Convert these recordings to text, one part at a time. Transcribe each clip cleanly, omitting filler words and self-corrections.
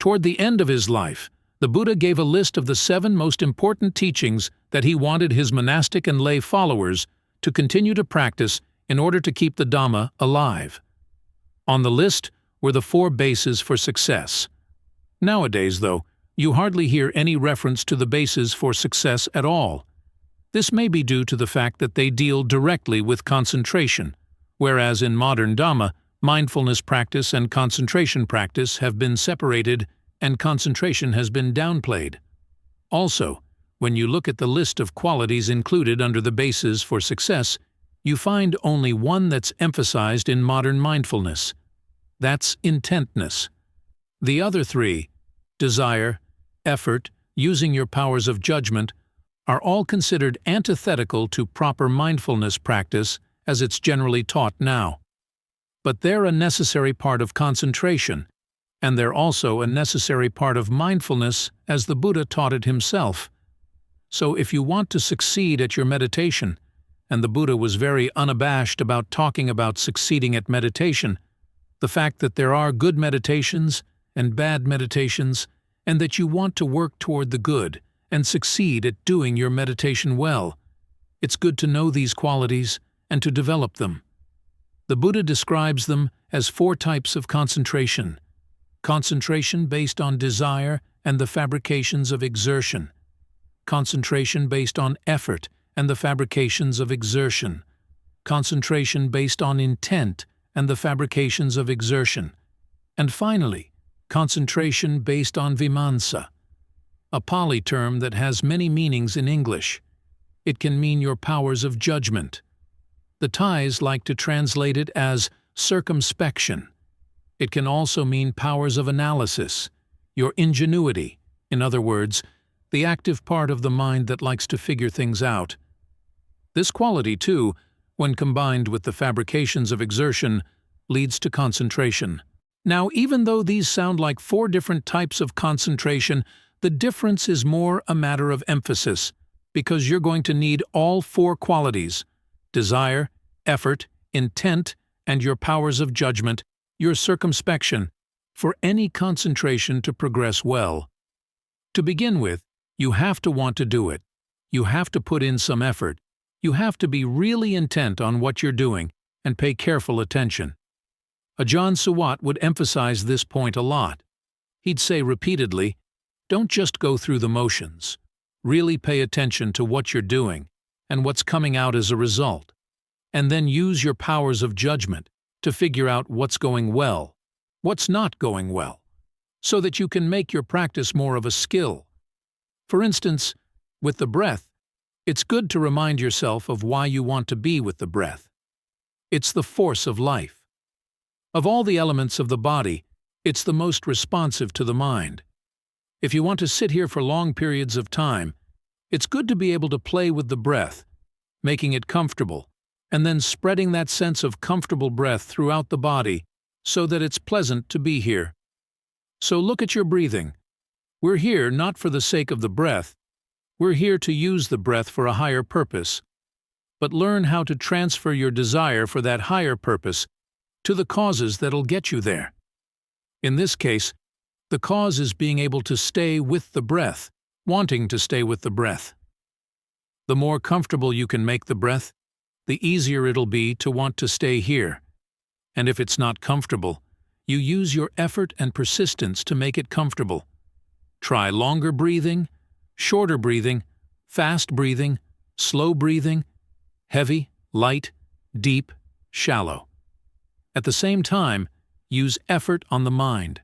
Toward the end of his life, the Buddha gave a list of the 7 most important teachings that he wanted his monastic and lay followers to continue to practice in order to keep the Dhamma alive. On the list were the 4 bases for success. Nowadays, though, you hardly hear any reference to the bases for success at all. This may be due to the fact that they deal directly with concentration, whereas in modern Dhamma, mindfulness practice and concentration practice have been separated and concentration has been downplayed. Also, when you look at the list of qualities included under the bases for success, you find only one that's emphasized in modern mindfulness. That's intentness. The other 3, desire, effort, using your powers of judgment, are all considered antithetical to proper mindfulness practice as it's generally taught now. But they're a necessary part of concentration, and they're also a necessary part of mindfulness as the Buddha taught it himself. So if you want to succeed at your meditation, and the Buddha was very unabashed about talking about succeeding at meditation, the fact that there are good meditations and bad meditations, and that you want to work toward the good and succeed at doing your meditation well, it's good to know these qualities and to develop them. The Buddha describes them as 4 types of concentration: concentration based on desire and the fabrications of exertion, concentration based on effort and the fabrications of exertion, concentration based on intent and the fabrications of exertion, and finally, concentration based on vimamsa, a Pali term that has many meanings in English. It can mean your powers of judgment. The Thais like to translate it as circumspection. It can also mean powers of analysis, your ingenuity, in other words, the active part of the mind that likes to figure things out. This quality, too, when combined with the fabrications of exertion, leads to concentration. Now, even though these sound like 4 different types of concentration, the difference is more a matter of emphasis, because you're going to need all 4 qualities: desire, effort, intent, and your powers of judgment, your circumspection, for any concentration to progress well. To begin with, you have to want to do it. You have to put in some effort. You have to be really intent on what you're doing and pay careful attention. Ajahn Suwat would emphasize this point a lot. He'd say repeatedly, don't just go through the motions. Really pay attention to what you're doing and what's coming out as a result, and then use your powers of judgment to figure out what's going well, what's not going well, so that you can make your practice more of a skill. For instance, with the breath, it's good to remind yourself of why you want to be with the breath. It's the force of life. Of all the elements of the body, it's the most responsive to the mind. If you want to sit here for long periods of time, it's good to be able to play with the breath, making it comfortable, and then spreading that sense of comfortable breath throughout the body so that it's pleasant to be here. So look at your breathing. We're here not for the sake of the breath. We're here to use the breath for a higher purpose. But learn how to transfer your desire for that higher purpose to the causes that'll get you there. In this case, the cause is being able to stay with the breath, wanting to stay with the breath. The more comfortable you can make the breath, the easier it'll be to want to stay here. And if it's not comfortable, you use your effort and persistence to make it comfortable. Try longer breathing, shorter breathing, fast breathing, slow breathing, heavy, light, deep, shallow. At the same time, use effort on the mind.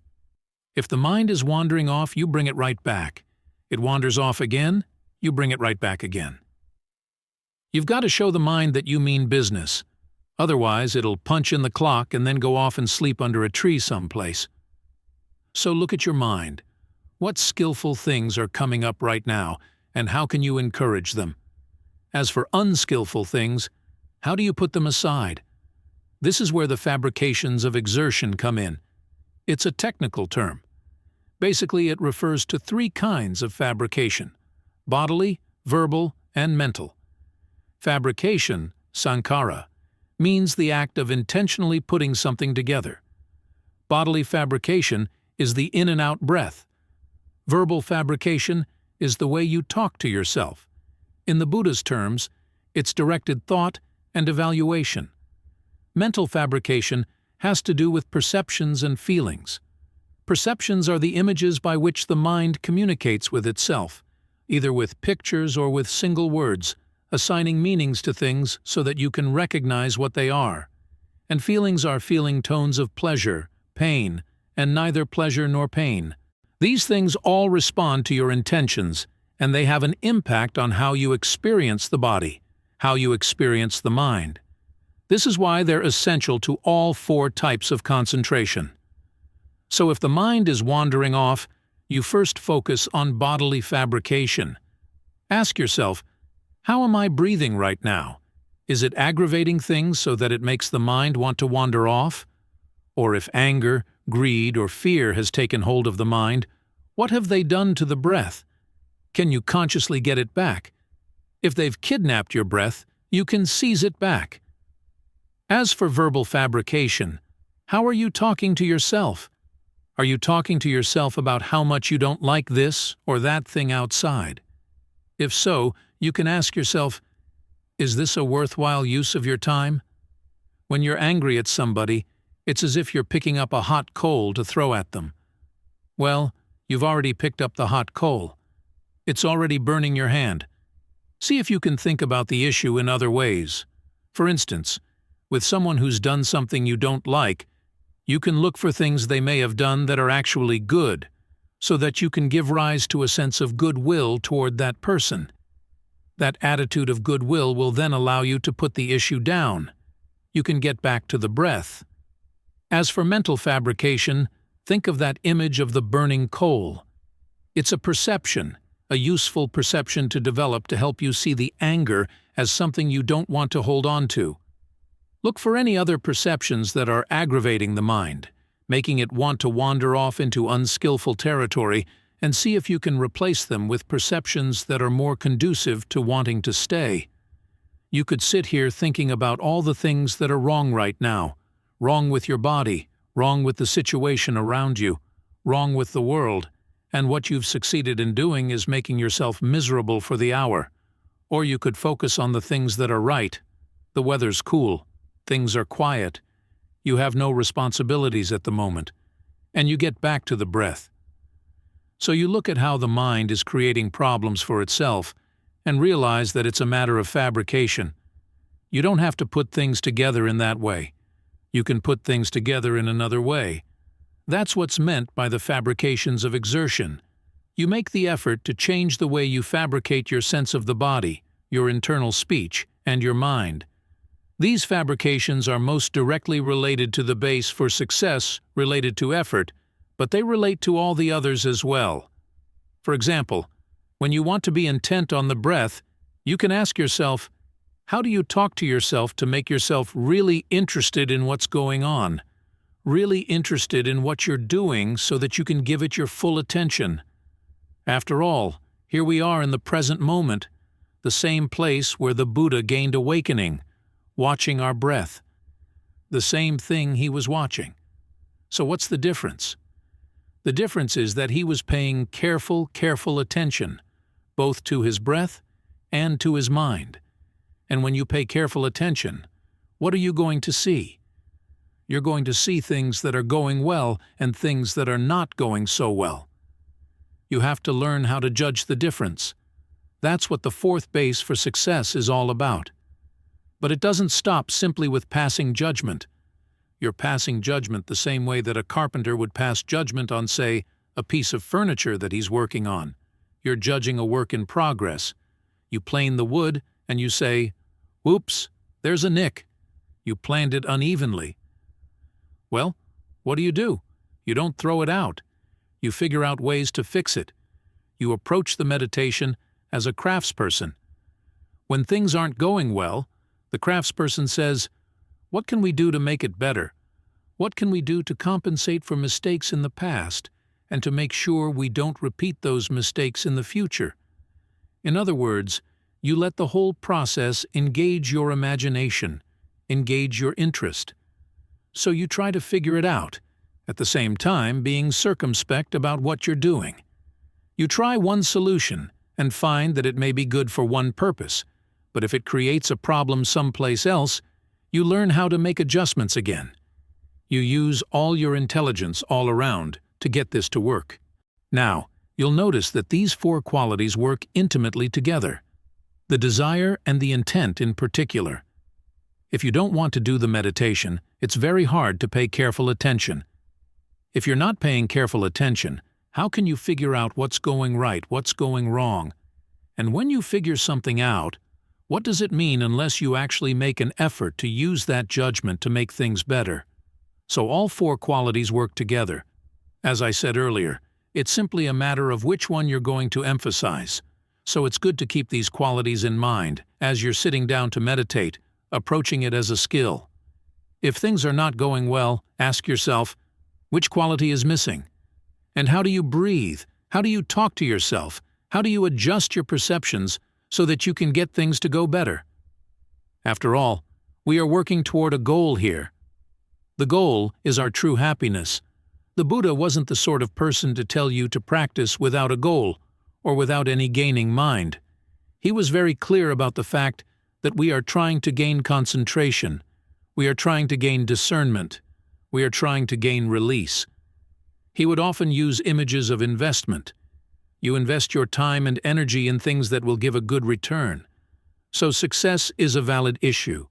If the mind is wandering off, you bring it right back. It wanders off again, you bring it right back again. You've got to show the mind that you mean business. Otherwise, it'll punch in the clock and then go off and sleep under a tree someplace. So look at your mind. What skillful things are coming up right now, and how can you encourage them? As for unskillful things, how do you put them aside? This is where the fabrications of exertion come in. It's a technical term. Basically, it refers to 3 kinds of fabrication: bodily, verbal, and mental. Fabrication, sankhara, means the act of intentionally putting something together. Bodily fabrication is the in and out breath. Verbal fabrication is the way you talk to yourself. In the Buddha's terms, it's directed thought and evaluation. Mental fabrication has to do with perceptions and feelings. Perceptions are the images by which the mind communicates with itself, either with pictures or with single words, assigning meanings to things so that you can recognize what they are. And feelings are feeling tones of pleasure, pain, and neither pleasure nor pain. These things all respond to your intentions, and they have an impact on how you experience the body, how you experience the mind. This is why they're essential to all 4 types of concentration. So if the mind is wandering off, you first focus on bodily fabrication. Ask yourself, how am I breathing right now? Is it aggravating things so that it makes the mind want to wander off? Or if anger, greed, or fear has taken hold of the mind, what have they done to the breath? Can you consciously get it back? If they've kidnapped your breath, you can seize it back. As for verbal fabrication, how are you talking to yourself? Are you talking to yourself about how much you don't like this or that thing outside? If so, you can ask yourself, is this a worthwhile use of your time? When you're angry at somebody, it's as if you're picking up a hot coal to throw at them. Well, you've already picked up the hot coal. It's already burning your hand. See if you can think about the issue in other ways. For instance, with someone who's done something you don't like, you can look for things they may have done that are actually good, so that you can give rise to a sense of goodwill toward that person. That attitude of goodwill will then allow you to put the issue down. You can get back to the breath. As for mental fabrication, think of that image of the burning coal. It's a perception, a useful perception to develop to help you see the anger as something you don't want to hold on to. Look for any other perceptions that are aggravating the mind, making it want to wander off into unskillful territory, and see if you can replace them with perceptions that are more conducive to wanting to stay. You could sit here thinking about all the things that are wrong right now, wrong with your body, wrong with the situation around you, wrong with the world, and what you've succeeded in doing is making yourself miserable for the hour. Or you could focus on the things that are right. The weather's cool, things are quiet, you have no responsibilities at the moment, and you get back to the breath. So you look at how the mind is creating problems for itself and realize that it's a matter of fabrication. You don't have to put things together in that way. You can put things together in another way. That's what's meant by the fabrications of exertion. You make the effort to change the way you fabricate your sense of the body, your internal speech, and your mind. These fabrications are most directly related to the base for success related to effort, but they relate to all the others as well. For example, when you want to be intent on the breath, you can ask yourself, how do you talk to yourself to make yourself really interested in what's going on? Really interested in what you're doing so that you can give it your full attention. After all, here we are in the present moment, the same place where the Buddha gained awakening, watching our breath. The same thing he was watching. So what's the difference? The difference is that he was paying careful attention, both to his breath and to his mind. And when you pay careful attention, what are you going to see? You're going to see things that are going well and things that are not going so well. You have to learn how to judge the difference. That's what the 4th base for success is all about. But it doesn't stop simply with passing judgment. You're passing judgment the same way that a carpenter would pass judgment on, say, a piece of furniture that he's working on. You're judging a work in progress. You plane the wood and you say, "Whoops, there's a nick." You planed it unevenly. Well, what do? You don't throw it out. You figure out ways to fix it. You approach the meditation as a craftsperson. When things aren't going well, the craftsperson says, what can we do to make it better? What can we do to compensate for mistakes in the past and to make sure we don't repeat those mistakes in the future? In other words, you let the whole process engage your imagination, engage your interest. So you try to figure it out, at the same time being circumspect about what you're doing. You try one solution and find that it may be good for one purpose, but if it creates a problem someplace else, you learn how to make adjustments again. You use all your intelligence all around to get this to work. Now, you'll notice that these four qualities work intimately together. The desire and the intent in particular. If you don't want to do the meditation, it's very hard to pay careful attention. If you're not paying careful attention, how can you figure out what's going right, what's going wrong? And when you figure something out, what does it mean unless you actually make an effort to use that judgment to make things better? So all four qualities work together. As I said earlier, it's simply a matter of which one you're going to emphasize. So it's good to keep these qualities in mind as you're sitting down to meditate, approaching it as a skill. If things are not going well, ask yourself, which quality is missing? And how do you breathe? How do you talk to yourself? How do you adjust your perceptions so that you can get things to go better? After all, we are working toward a goal here. The goal is our true happiness. The Buddha wasn't the sort of person to tell you to practice without a goal or without any gaining mind. He was very clear about the fact that we are trying to gain concentration, we are trying to gain discernment, we are trying to gain release. He would often use images of investment. You invest your time and energy in things that will give a good return. So success is a valid issue.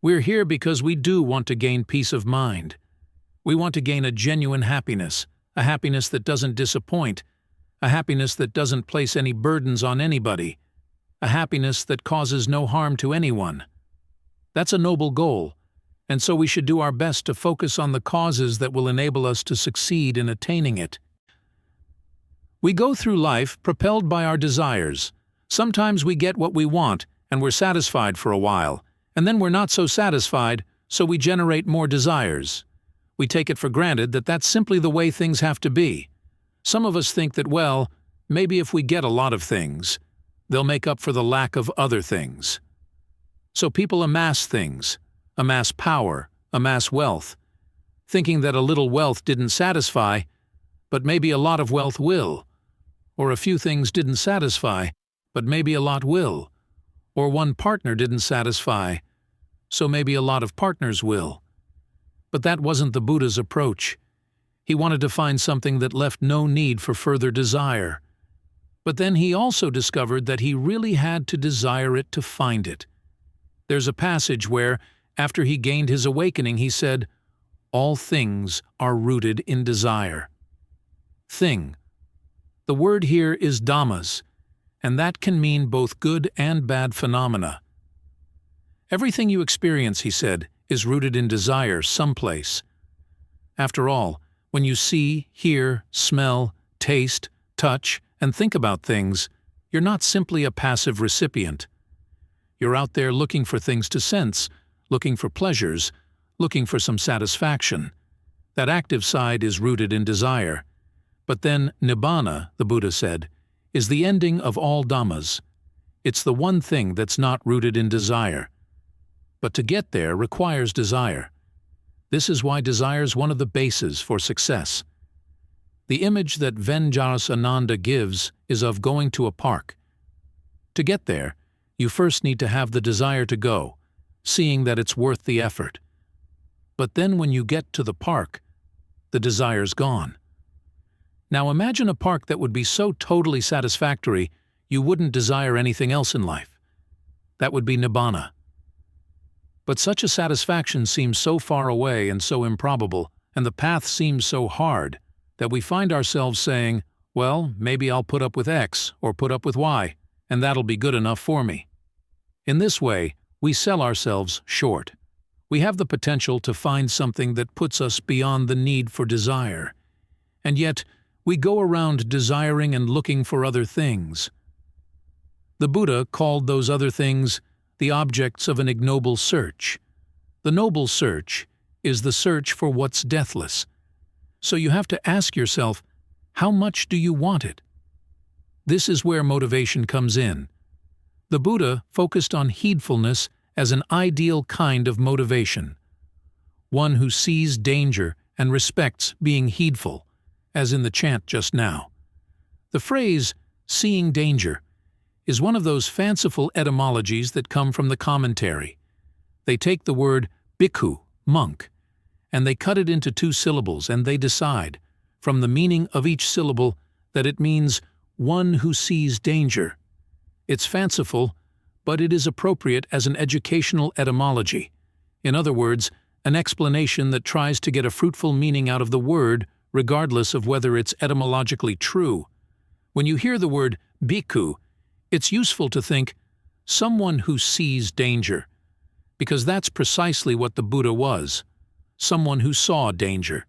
We're here because we do want to gain peace of mind. We want to gain a genuine happiness, a happiness that doesn't disappoint, a happiness that doesn't place any burdens on anybody, a happiness that causes no harm to anyone. That's a noble goal, and so we should do our best to focus on the causes that will enable us to succeed in attaining it. We go through life propelled by our desires. Sometimes we get what we want, and we're satisfied for a while, and then we're not so satisfied, so we generate more desires. We take it for granted that that's simply the way things have to be. Some of us think that, well, maybe if we get a lot of things, they'll make up for the lack of other things. So people amass things, amass power, amass wealth, thinking that a little wealth didn't satisfy, but maybe a lot of wealth will. Or a few things didn't satisfy, but maybe a lot will. Or one partner didn't satisfy, so maybe a lot of partners will. But that wasn't the Buddha's approach. He wanted to find something that left no need for further desire. But then he also discovered that he really had to desire it to find it. There's a passage where, after he gained his awakening, he said, "All things are rooted in desire." Thing. The word here is dhammas, and that can mean both good and bad phenomena. Everything you experience, he said, is rooted in desire someplace. After all, when you see, hear, smell, taste, touch, and think about things, you're not simply a passive recipient. You're out there looking for things to sense, looking for pleasures, looking for some satisfaction. That active side is rooted in desire. But then nibbana, the Buddha said, is the ending of all dhammas. It's the one thing that's not rooted in desire. But to get there requires desire. This is why desire is one of the bases for success. The image that Vajrayananda gives is of going to a park. To get there, you first need to have the desire to go, seeing that it's worth the effort. But then when you get to the park, the desire's gone. Now imagine a park that would be so totally satisfactory you wouldn't desire anything else in life. That would be nibbana. But such a satisfaction seems so far away and so improbable, and the path seems so hard, that we find ourselves saying, well, maybe I'll put up with X or put up with Y, and that'll be good enough for me. In this way, we sell ourselves short. We have the potential to find something that puts us beyond the need for desire. And yet, we go around desiring and looking for other things. The Buddha called those other things the objects of an ignoble search. The noble search is the search for what's deathless. So you have to ask yourself, how much do you want it? This is where motivation comes in. The Buddha focused on heedfulness as an ideal kind of motivation. One who sees danger and respects being heedful, as in the chant just now. The phrase, seeing danger, is one of those fanciful etymologies that come from the commentary. They take the word bhikkhu, monk, and they cut it into 2 syllables, and they decide, from the meaning of each syllable, that it means one who sees danger. It's fanciful, but it is appropriate as an educational etymology. In other words, an explanation that tries to get a fruitful meaning out of the word, regardless of whether it's etymologically true. When you hear the word bhikkhu, it's useful to think, someone who sees danger, because that's precisely what the Buddha was, someone who saw danger.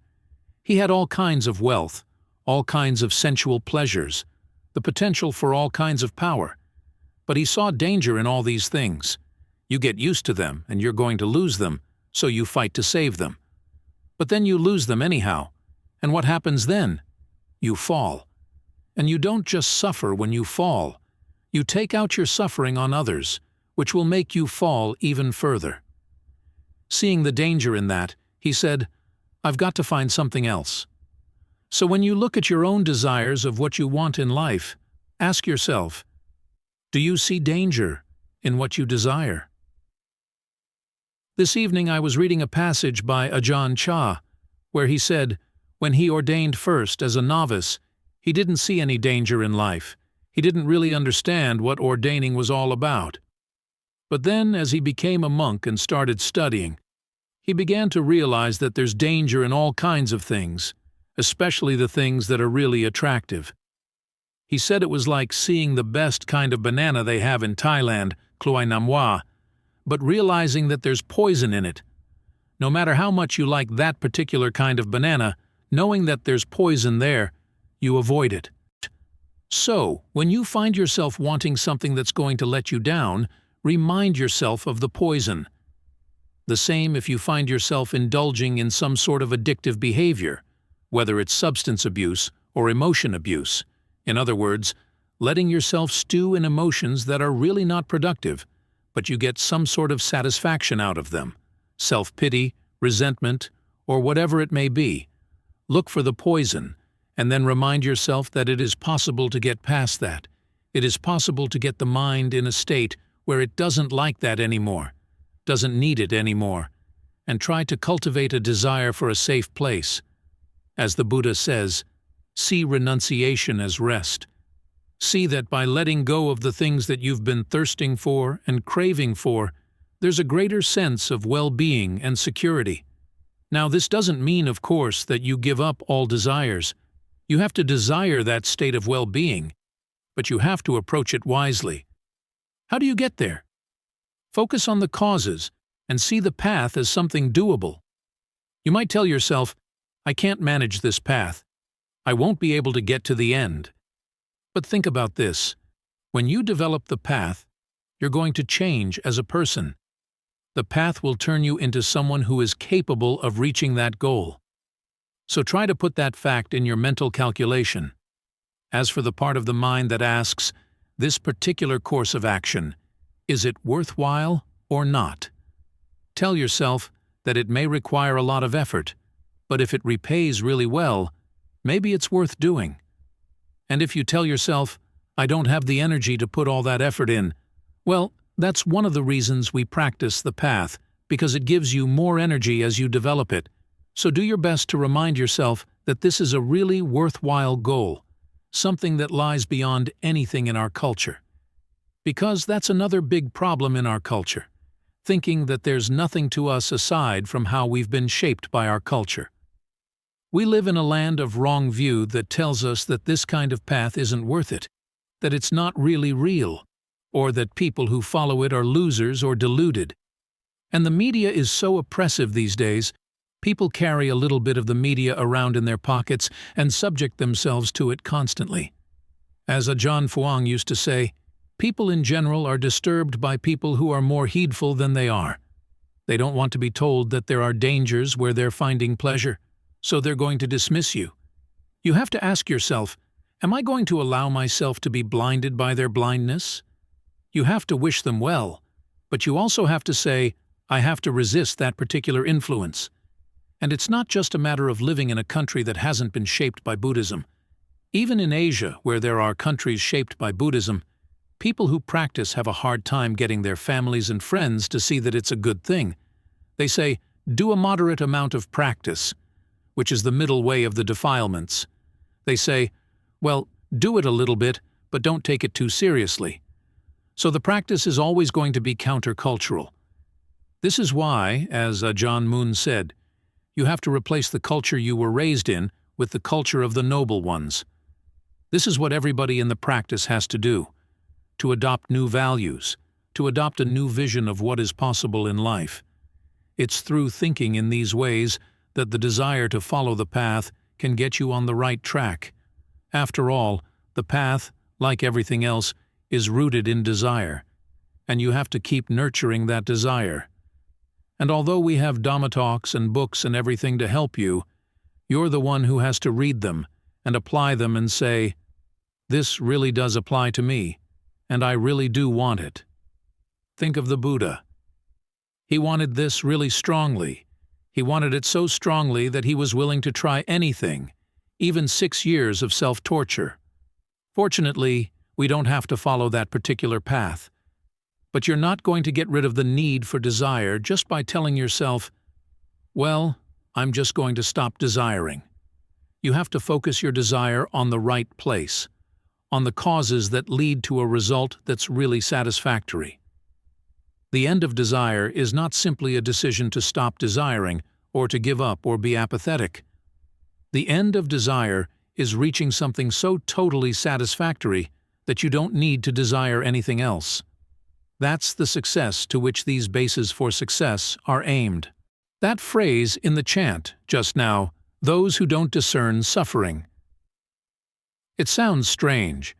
He had all kinds of wealth, all kinds of sensual pleasures, the potential for all kinds of power. But he saw danger in all these things. You get used to them, and you're going to lose them, so you fight to save them. But then you lose them anyhow, and what happens then? You fall. And you don't just suffer when you fall. You take out your suffering on others, which will make you fall even further. Seeing the danger in that, he said, I've got to find something else. So when you look at your own desires of what you want in life, ask yourself, do you see danger in what you desire? This evening I was reading a passage by Ajahn Chah, where he said, when he ordained first as a novice, he didn't see any danger in life. He didn't really understand what ordaining was all about. But then, as he became a monk and started studying, he began to realize that there's danger in all kinds of things, especially the things that are really attractive. He said it was like seeing the best kind of banana they have in Thailand, Kluai Nam Wa, but realizing that there's poison in it. No matter how much you like that particular kind of banana, knowing that there's poison there, you avoid it. So, when you find yourself wanting something that's going to let you down, remind yourself of the poison. The same if you find yourself indulging in some sort of addictive behavior, whether it's substance abuse or emotion abuse. In other words, letting yourself stew in emotions that are really not productive, but you get some sort of satisfaction out of them. Self-pity, resentment, or whatever it may be. Look for the poison, and then remind yourself that it is possible to get past that. It is possible to get the mind in a state where it doesn't like that anymore, doesn't need it anymore, and try to cultivate a desire for a safe place. As the Buddha says, see renunciation as rest. See that by letting go of the things that you've been thirsting for and craving for, there's a greater sense of well-being and security. Now, this doesn't mean, of course, that you give up all desires. You have to desire that state of well-being, but you have to approach it wisely. How do you get there? Focus on the causes and see the path as something doable. You might tell yourself, I can't manage this path. I won't be able to get to the end. But think about this. When you develop the path, you're going to change as a person. The path will turn you into someone who is capable of reaching that goal. So try to put that fact in your mental calculation. As for the part of the mind that asks, this particular course of action, is it worthwhile or not? Tell yourself that it may require a lot of effort, but if it repays really well, maybe it's worth doing. And if you tell yourself, I don't have the energy to put all that effort in, well, that's one of the reasons we practice the path, because it gives you more energy as you develop it. So do your best to remind yourself that this is a really worthwhile goal, something that lies beyond anything in our culture. Because that's another big problem in our culture, thinking that there's nothing to us aside from how we've been shaped by our culture. We live in a land of wrong view that tells us that this kind of path isn't worth it, that it's not really real, or that people who follow it are losers or deluded. And the media is so oppressive these days, people carry a little bit of the media around in their pockets and subject themselves to it constantly. As Ajahn Fuang used to say, people in general are disturbed by people who are more heedful than they are. They don't want to be told that there are dangers where they're finding pleasure, so they're going to dismiss you. You have to ask yourself, am I going to allow myself to be blinded by their blindness? You have to wish them well, but you also have to say, I have to resist that particular influence. And it's not just a matter of living in a country that hasn't been shaped by Buddhism. Even in Asia, where there are countries shaped by Buddhism, people who practice have a hard time getting their families and friends to see that it's a good thing. They say, do a moderate amount of practice, which is the middle way of the defilements. They say, well, do it a little bit, but don't take it too seriously. So the practice is always going to be countercultural. This is why, as Ajahn Mun said, you have to replace the culture you were raised in with the culture of the noble ones. This is what everybody in the practice has to do, to adopt new values, to adopt a new vision of what is possible in life. It's through thinking in these ways that the desire to follow the path can get you on the right track. After all, the path, like everything else, is rooted in desire, and you have to keep nurturing that desire. And although we have Dhamma talks and books and everything to help you, you're the one who has to read them and apply them and say, this really does apply to me, and I really do want it. Think of the Buddha. He wanted this really strongly. He wanted it so strongly that he was willing to try anything, even 6 years of self-torture. Fortunately, we don't have to follow that particular path. But you're not going to get rid of the need for desire just by telling yourself, well, I'm just going to stop desiring. You have to focus your desire on the right place, on the causes that lead to a result that's really satisfactory. The end of desire is not simply a decision to stop desiring or to give up or be apathetic. The end of desire is reaching something so totally satisfactory that you don't need to desire anything else. That's the success to which these bases for success are aimed. That phrase in the chant just now, those who don't discern suffering. It sounds strange.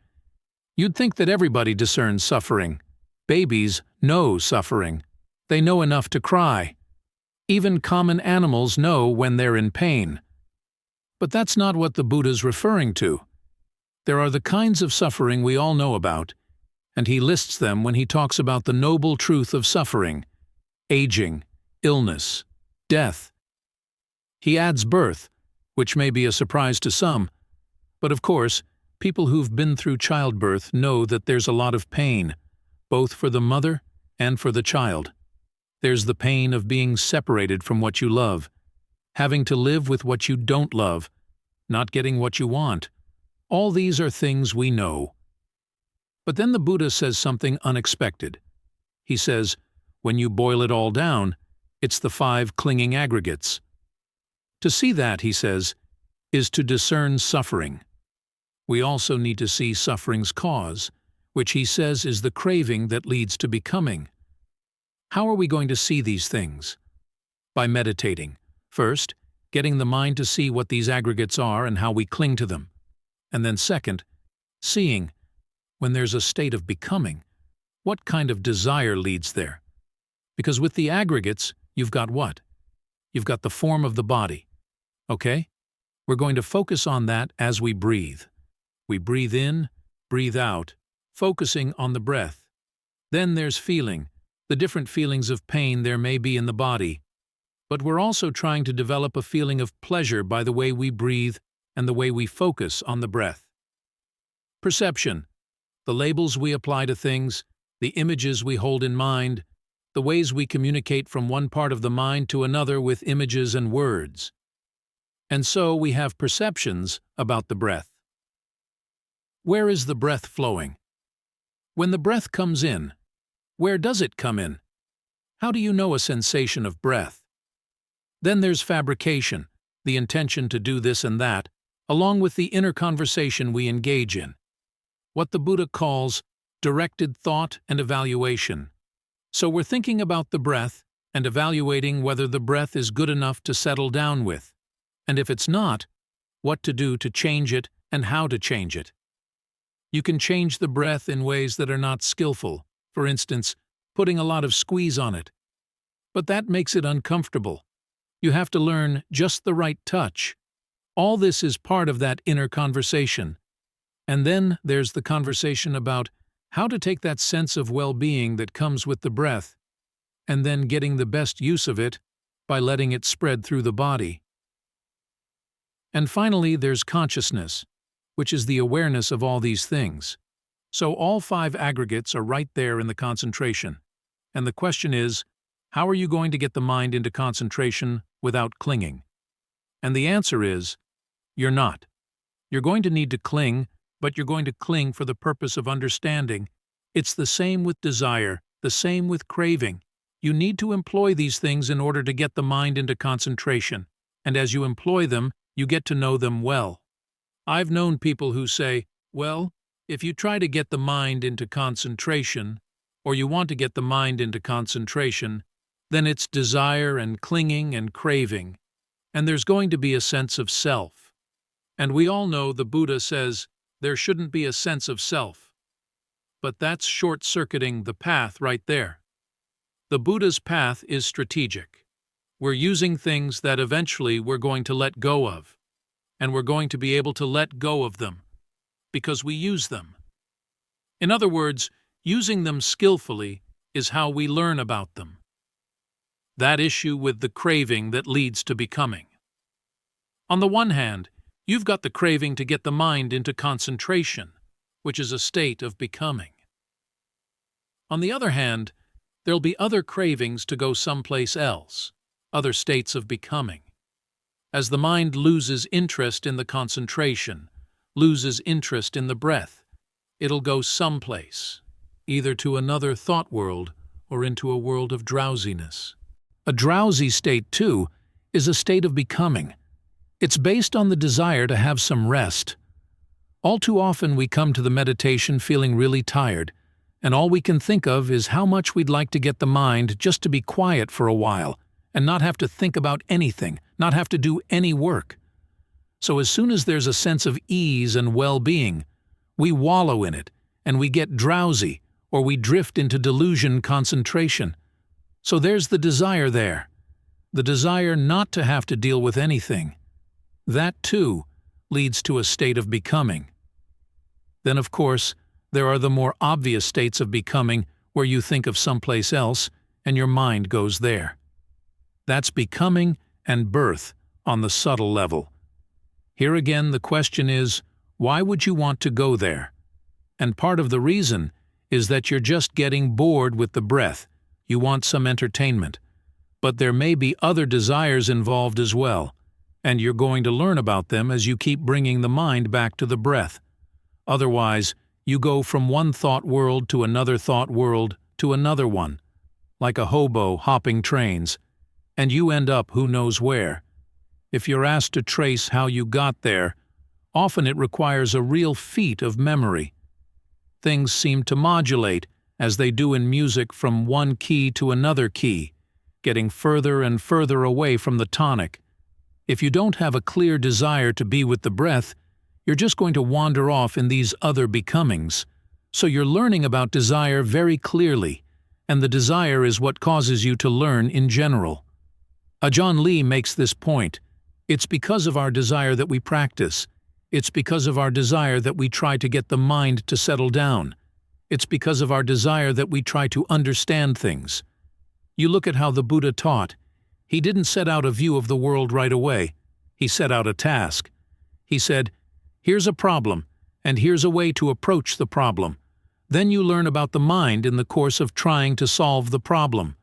You'd think that everybody discerns suffering. Babies know suffering. They know enough to cry. Even common animals know when they're in pain. But that's not what the Buddha's referring to. There are the kinds of suffering we all know about, and he lists them when he talks about the noble truth of suffering, aging, illness, death. He adds birth, which may be a surprise to some, but of course, people who've been through childbirth know that there's a lot of pain, both for the mother and for the child. There's the pain of being separated from what you love, having to live with what you don't love, not getting what you want. All these are things we know. But then the Buddha says something unexpected. He says, when you boil it all down, it's the 5 clinging aggregates. To see that, he says, is to discern suffering. We also need to see suffering's cause, which he says is the craving that leads to becoming. How are we going to see these things? By meditating. First, getting the mind to see what these aggregates are and how we cling to them. And then second, seeing, when there's a state of becoming, what kind of desire leads there. Because with the aggregates, you've got what? You've got the form of the body. Okay? We're going to focus on that as we breathe. We breathe in, breathe out, focusing on the breath. Then there's feeling, the different feelings of pain there may be in the body. But we're also trying to develop a feeling of pleasure by the way we breathe and the way we focus on the breath. Perception, the labels we apply to things, the images we hold in mind, the ways we communicate from one part of the mind to another with images and words. And so we have perceptions about the breath. Where is the breath flowing? When the breath comes in, where does it come in? How do you know a sensation of breath? Then there's fabrication, the intention to do this and that, along with the inner conversation we engage in. What the Buddha calls directed thought and evaluation. So we're thinking about the breath and evaluating whether the breath is good enough to settle down with, and if it's not, what to do to change it and how to change it. You can change the breath in ways that are not skillful, for instance, putting a lot of squeeze on it. But that makes it uncomfortable. You have to learn just the right touch. All this is part of that inner conversation. And then there's the conversation about how to take that sense of well-being that comes with the breath, and then getting the best use of it by letting it spread through the body. And finally, there's consciousness, which is the awareness of all these things. So all 5 aggregates are right there in the concentration. And the question is, how are you going to get the mind into concentration without clinging? And the answer is, you're not. You're going to need to cling, but you're going to cling for the purpose of understanding. It's the same with desire, the same with craving. You need to employ these things in order to get the mind into concentration, and as you employ them, you get to know them well. I've known people who say, well, if you try to get the mind into concentration, or you want to get the mind into concentration, then it's desire and clinging and craving, and there's going to be a sense of self. And we all know the Buddha says there shouldn't be a sense of self. But that's short-circuiting the path right there. The Buddha's path is strategic. We're using things that eventually we're going to let go of, and we're going to be able to let go of them because we use them. In other words, using them skillfully is how we learn about them. That issue with the craving that leads to becoming. On the one hand, you've got the craving to get the mind into concentration, which is a state of becoming. On the other hand, there'll be other cravings to go someplace else, other states of becoming. As the mind loses interest in the concentration, loses interest in the breath, it'll go someplace, either to another thought world or into a world of drowsiness. A drowsy state, too, is a state of becoming. It's based on the desire to have some rest. All too often we come to the meditation feeling really tired, and all we can think of is how much we'd like to get the mind just to be quiet for a while and not have to think about anything, not have to do any work. So as soon as there's a sense of ease and well-being, we wallow in it, and we get drowsy, or we drift into delusion concentration. So there's the desire there, the desire not to have to deal with anything. That, too, leads to a state of becoming. Then, of course, there are the more obvious states of becoming where you think of someplace else and your mind goes there. That's becoming and birth on the subtle level. Here again, the question is, why would you want to go there? And part of the reason is that you're just getting bored with the breath. You want some entertainment. But there may be other desires involved as well, and you're going to learn about them as you keep bringing the mind back to the breath. Otherwise, you go from one thought world to another thought world to another one, like a hobo hopping trains, and you end up who knows where. If you're asked to trace how you got there, often it requires a real feat of memory. Things seem to modulate, as they do in music, from one key to another key, getting further and further away from the tonic. If you don't have a clear desire to be with the breath, you're just going to wander off in these other becomings. So you're learning about desire very clearly, and the desire is what causes you to learn in general. Ajahn Lee makes this point. It's because of our desire that we practice. It's because of our desire that we try to get the mind to settle down. It's because of our desire that we try to understand things. You look at how the Buddha taught. He didn't set out a view of the world right away. He set out a task. He said, here's a problem, and here's a way to approach the problem. Then you learn about the mind in the course of trying to solve the problem.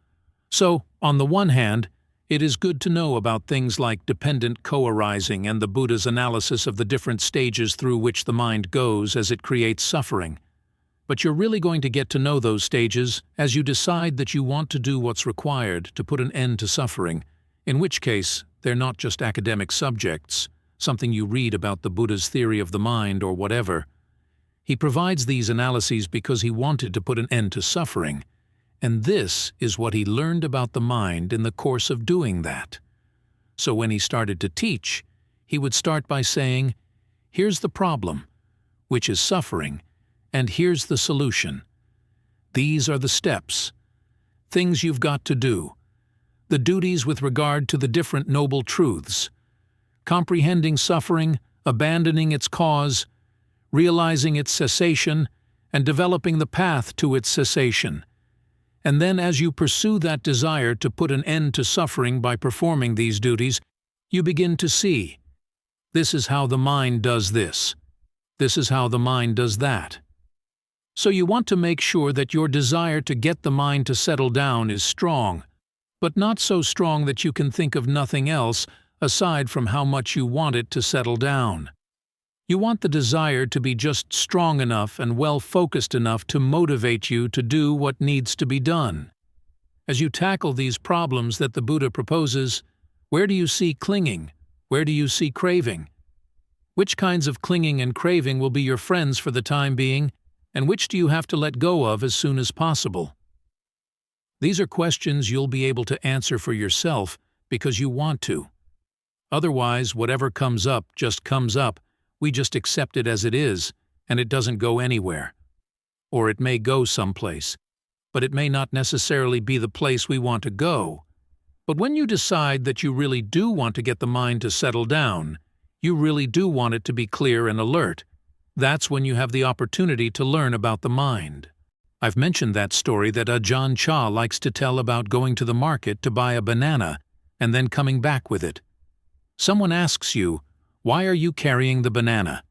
So, on the one hand, it is good to know about things like dependent co-arising and the Buddha's analysis of the different stages through which the mind goes as it creates suffering. But you're really going to get to know those stages as you decide that you want to do what's required to put an end to suffering, in which case they're not just academic subjects, something you read about the Buddha's theory of the mind or whatever. He provides these analyses because he wanted to put an end to suffering, and this is what he learned about the mind in the course of doing that. So when he started to teach, he would start by saying, here's the problem, which is suffering, and here's the solution. These are the steps, things you've got to do, the duties with regard to the different noble truths, comprehending suffering, abandoning its cause, realizing its cessation, and developing the path to its cessation. And then as you pursue that desire to put an end to suffering by performing these duties, you begin to see, this is how the mind does this. This is how the mind does that. So you want to make sure that your desire to get the mind to settle down is strong, but not so strong that you can think of nothing else aside from how much you want it to settle down. You want the desire to be just strong enough and well-focused enough to motivate you to do what needs to be done. As you tackle these problems that the Buddha proposes, where do you see clinging? Where do you see craving? Which kinds of clinging and craving will be your friends for the time being, and which do you have to let go of as soon as possible? These are questions you'll be able to answer for yourself because you want to. Otherwise, whatever comes up just comes up. We just accept it as it is, and it doesn't go anywhere. Or it may go someplace, but it may not necessarily be the place we want to go. But when you decide that you really do want to get the mind to settle down, you really do want it to be clear and alert, that's when you have the opportunity to learn about the mind. I've mentioned that story that Ajahn Chah likes to tell about going to the market to buy a banana and then coming back with it. Someone asks you, "Why are you carrying the banana?"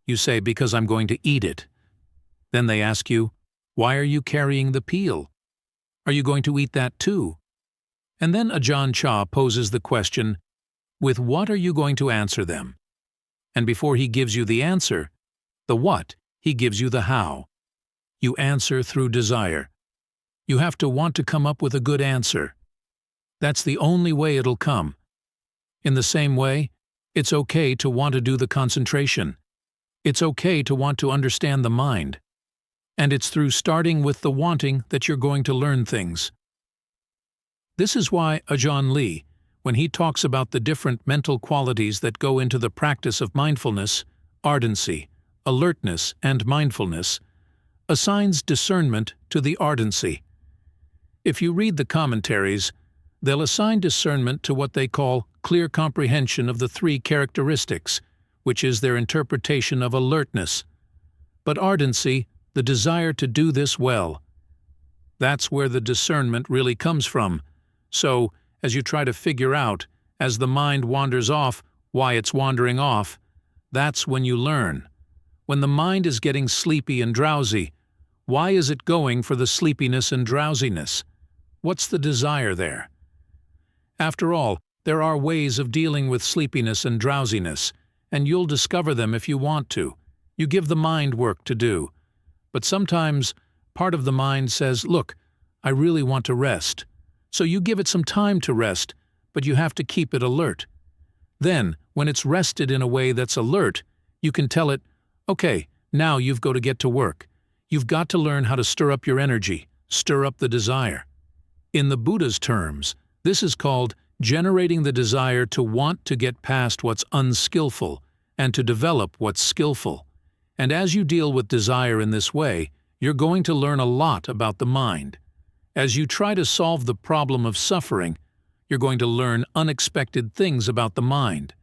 You say, "Because I'm going to eat it." Then they ask you, "Why are you carrying the peel? Are you going to eat that too?" And then Ajahn Chah poses the question, "With what are you going to answer them?" And before he gives you the answer, the what, he gives you the how. You answer through desire. You have to want to come up with a good answer. That's the only way it'll come. In the same way, it's okay to want to do the concentration. It's okay to want to understand the mind. And it's through starting with the wanting that you're going to learn things. This is why Ajahn Lee, when he talks about the different mental qualities that go into the practice of mindfulness, ardency, alertness, and mindfulness, assigns discernment to the ardency. If you read the commentaries, they'll assign discernment to what they call clear comprehension of the three characteristics, which is their interpretation of alertness. But ardency, the desire to do this well, that's where the discernment really comes from. So, as you try to figure out, as the mind wanders off, why it's wandering off, that's when you learn. When the mind is getting sleepy and drowsy, why is it going for the sleepiness and drowsiness? What's the desire there? After all, there are ways of dealing with sleepiness and drowsiness, and you'll discover them if you want to. You give the mind work to do. But sometimes, part of the mind says, "Look, I really want to rest." So you give it some time to rest, but you have to keep it alert. Then, when it's rested in a way that's alert, you can tell it, "Okay, now you've got to get to work. You've got to learn how to stir up your energy, stir up the desire." In the Buddha's terms, this is called generating the desire to want to get past what's unskillful and to develop what's skillful. And as you deal with desire in this way, you're going to learn a lot about the mind. As you try to solve the problem of suffering, you're going to learn unexpected things about the mind.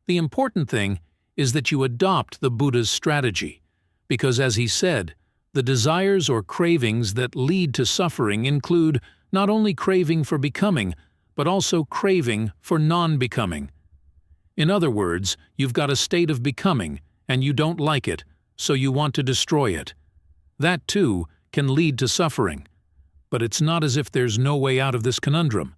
The important thing is that you adopt the Buddha's strategy, because as he said, the desires or cravings that lead to suffering include not only craving for becoming, but also craving for non-becoming. In other words, you've got a state of becoming, and you don't like it, so you want to destroy it. That, too, can lead to suffering. But it's not as if there's no way out of this conundrum.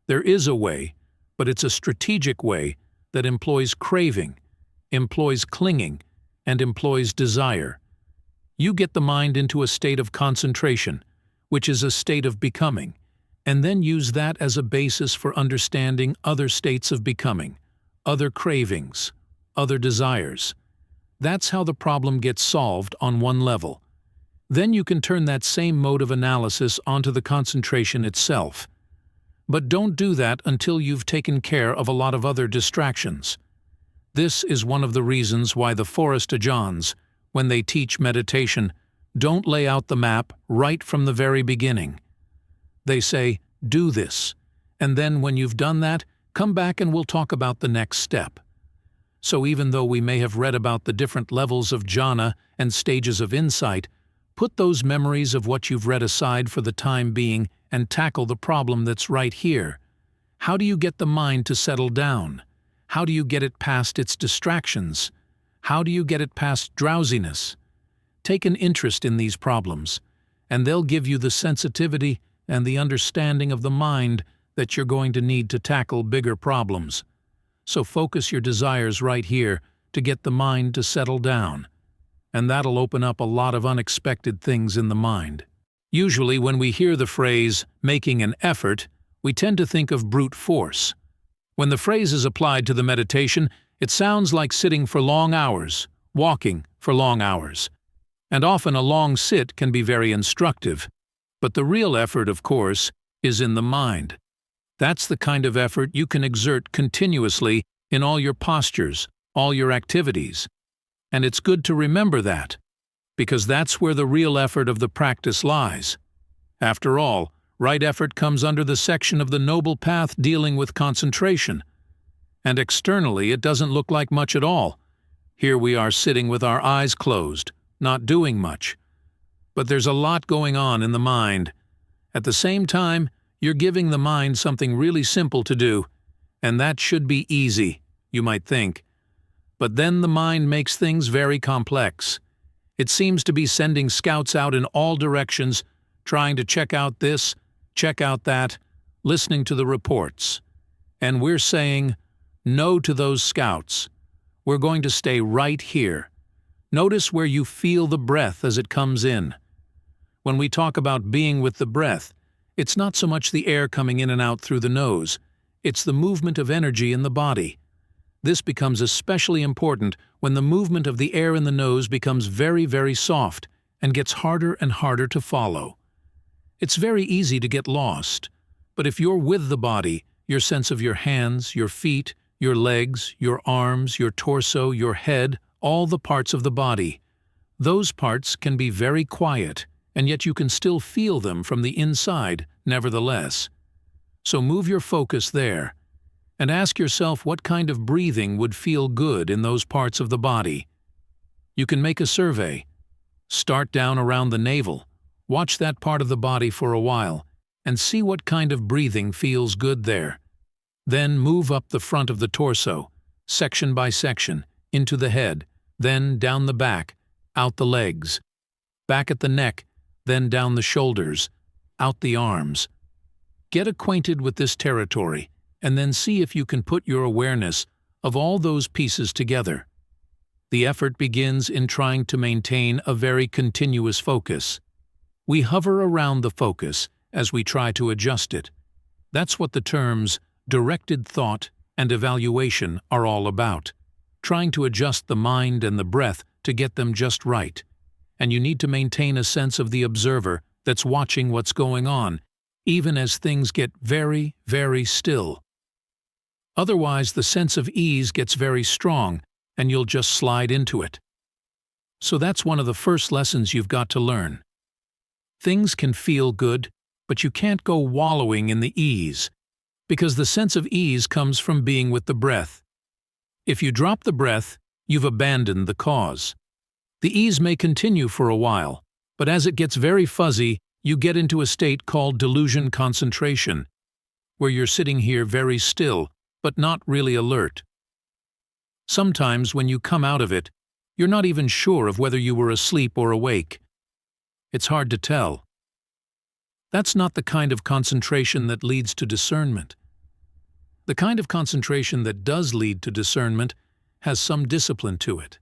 There is a way, but it's a strategic way that employs craving, employs clinging, and employs desire. You get the mind into a state of concentration, which is a state of becoming, and then use that as a basis for understanding other states of becoming, other cravings, other desires. That's how the problem gets solved on one level. Then you can turn that same mode of analysis onto the concentration itself. But don't do that until you've taken care of a lot of other distractions. This is one of the reasons why the forest ajahns, when they teach meditation, don't lay out the map right from the very beginning. They say, "Do this," and then when you've done that, come back and we'll talk about the next step. So even though we may have read about the different levels of jhana and stages of insight, Put those memories of what you've read aside for the time being and tackle the problem that's right here. How do you get the mind to settle down? How do you get it past its distractions? How do you get it past drowsiness? Take an interest in these problems, and they'll give you the sensitivity and the understanding of the mind that you're going to need to tackle bigger problems. So focus your desires right here to get the mind to settle down, and that'll open up a lot of unexpected things in the mind. Usually when we hear the phrase, making an effort, we tend to think of brute force. When the phrase is applied to the meditation, it sounds like sitting for long hours, walking for long hours. And often a long sit can be very instructive. But the real effort, of course, is in the mind. That's the kind of effort you can exert continuously in all your postures, all your activities. And it's good to remember that, because that's where the real effort of the practice lies. After all, right effort comes under the section of the Noble Path dealing with concentration. And externally it doesn't look like much at all. Here we are sitting with our eyes closed, not doing much. But there's a lot going on in the mind. At the same time, you're giving the mind something really simple to do, and that should be easy, you might think. But then the mind makes things very complex. It seems to be sending scouts out in all directions, trying to check out this, check out that, listening to the reports. And we're saying no to those scouts. We're going to stay right here. Notice where you feel the breath as it comes in. When we talk about being with the breath, it's not so much the air coming in and out through the nose, it's the movement of energy in the body. This becomes especially important when the movement of the air in the nose becomes very, very soft and gets harder and harder to follow. It's very easy to get lost, but if you're with the body, your sense of your hands, your feet, your legs, your arms, your torso, your head, all the parts of the body, those parts can be very quiet, and yet you can still feel them from the inside, nevertheless. So move your focus there, and ask yourself what kind of breathing would feel good in those parts of the body. You can make a survey. Start down around the navel, watch that part of the body for a while, and see what kind of breathing feels good there. Then move up the front of the torso, section by section, into the head, then down the back, out the legs, back at the neck, then down the shoulders, out the arms. Get acquainted with this territory, and then see if you can put your awareness of all those pieces together. The effort begins in trying to maintain a very continuous focus. We hover around the focus as we try to adjust it. That's what the terms directed thought and evaluation are all about, trying to adjust the mind and the breath to get them just right. And you need to maintain a sense of the observer that's watching what's going on, even as things get very, very still. Otherwise, the sense of ease gets very strong, and you'll just slide into it. So that's one of the first lessons you've got to learn. Things can feel good, but you can't go wallowing in the ease, because the sense of ease comes from being with the breath. If you drop the breath, you've abandoned the cause. The ease may continue for a while, but as it gets very fuzzy, you get into a state called delusion concentration, where you're sitting here very still, but not really alert. Sometimes when you come out of it, you're not even sure of whether you were asleep or awake. It's hard to tell. That's not the kind of concentration that leads to discernment. The kind of concentration that does lead to discernment has some discipline to it.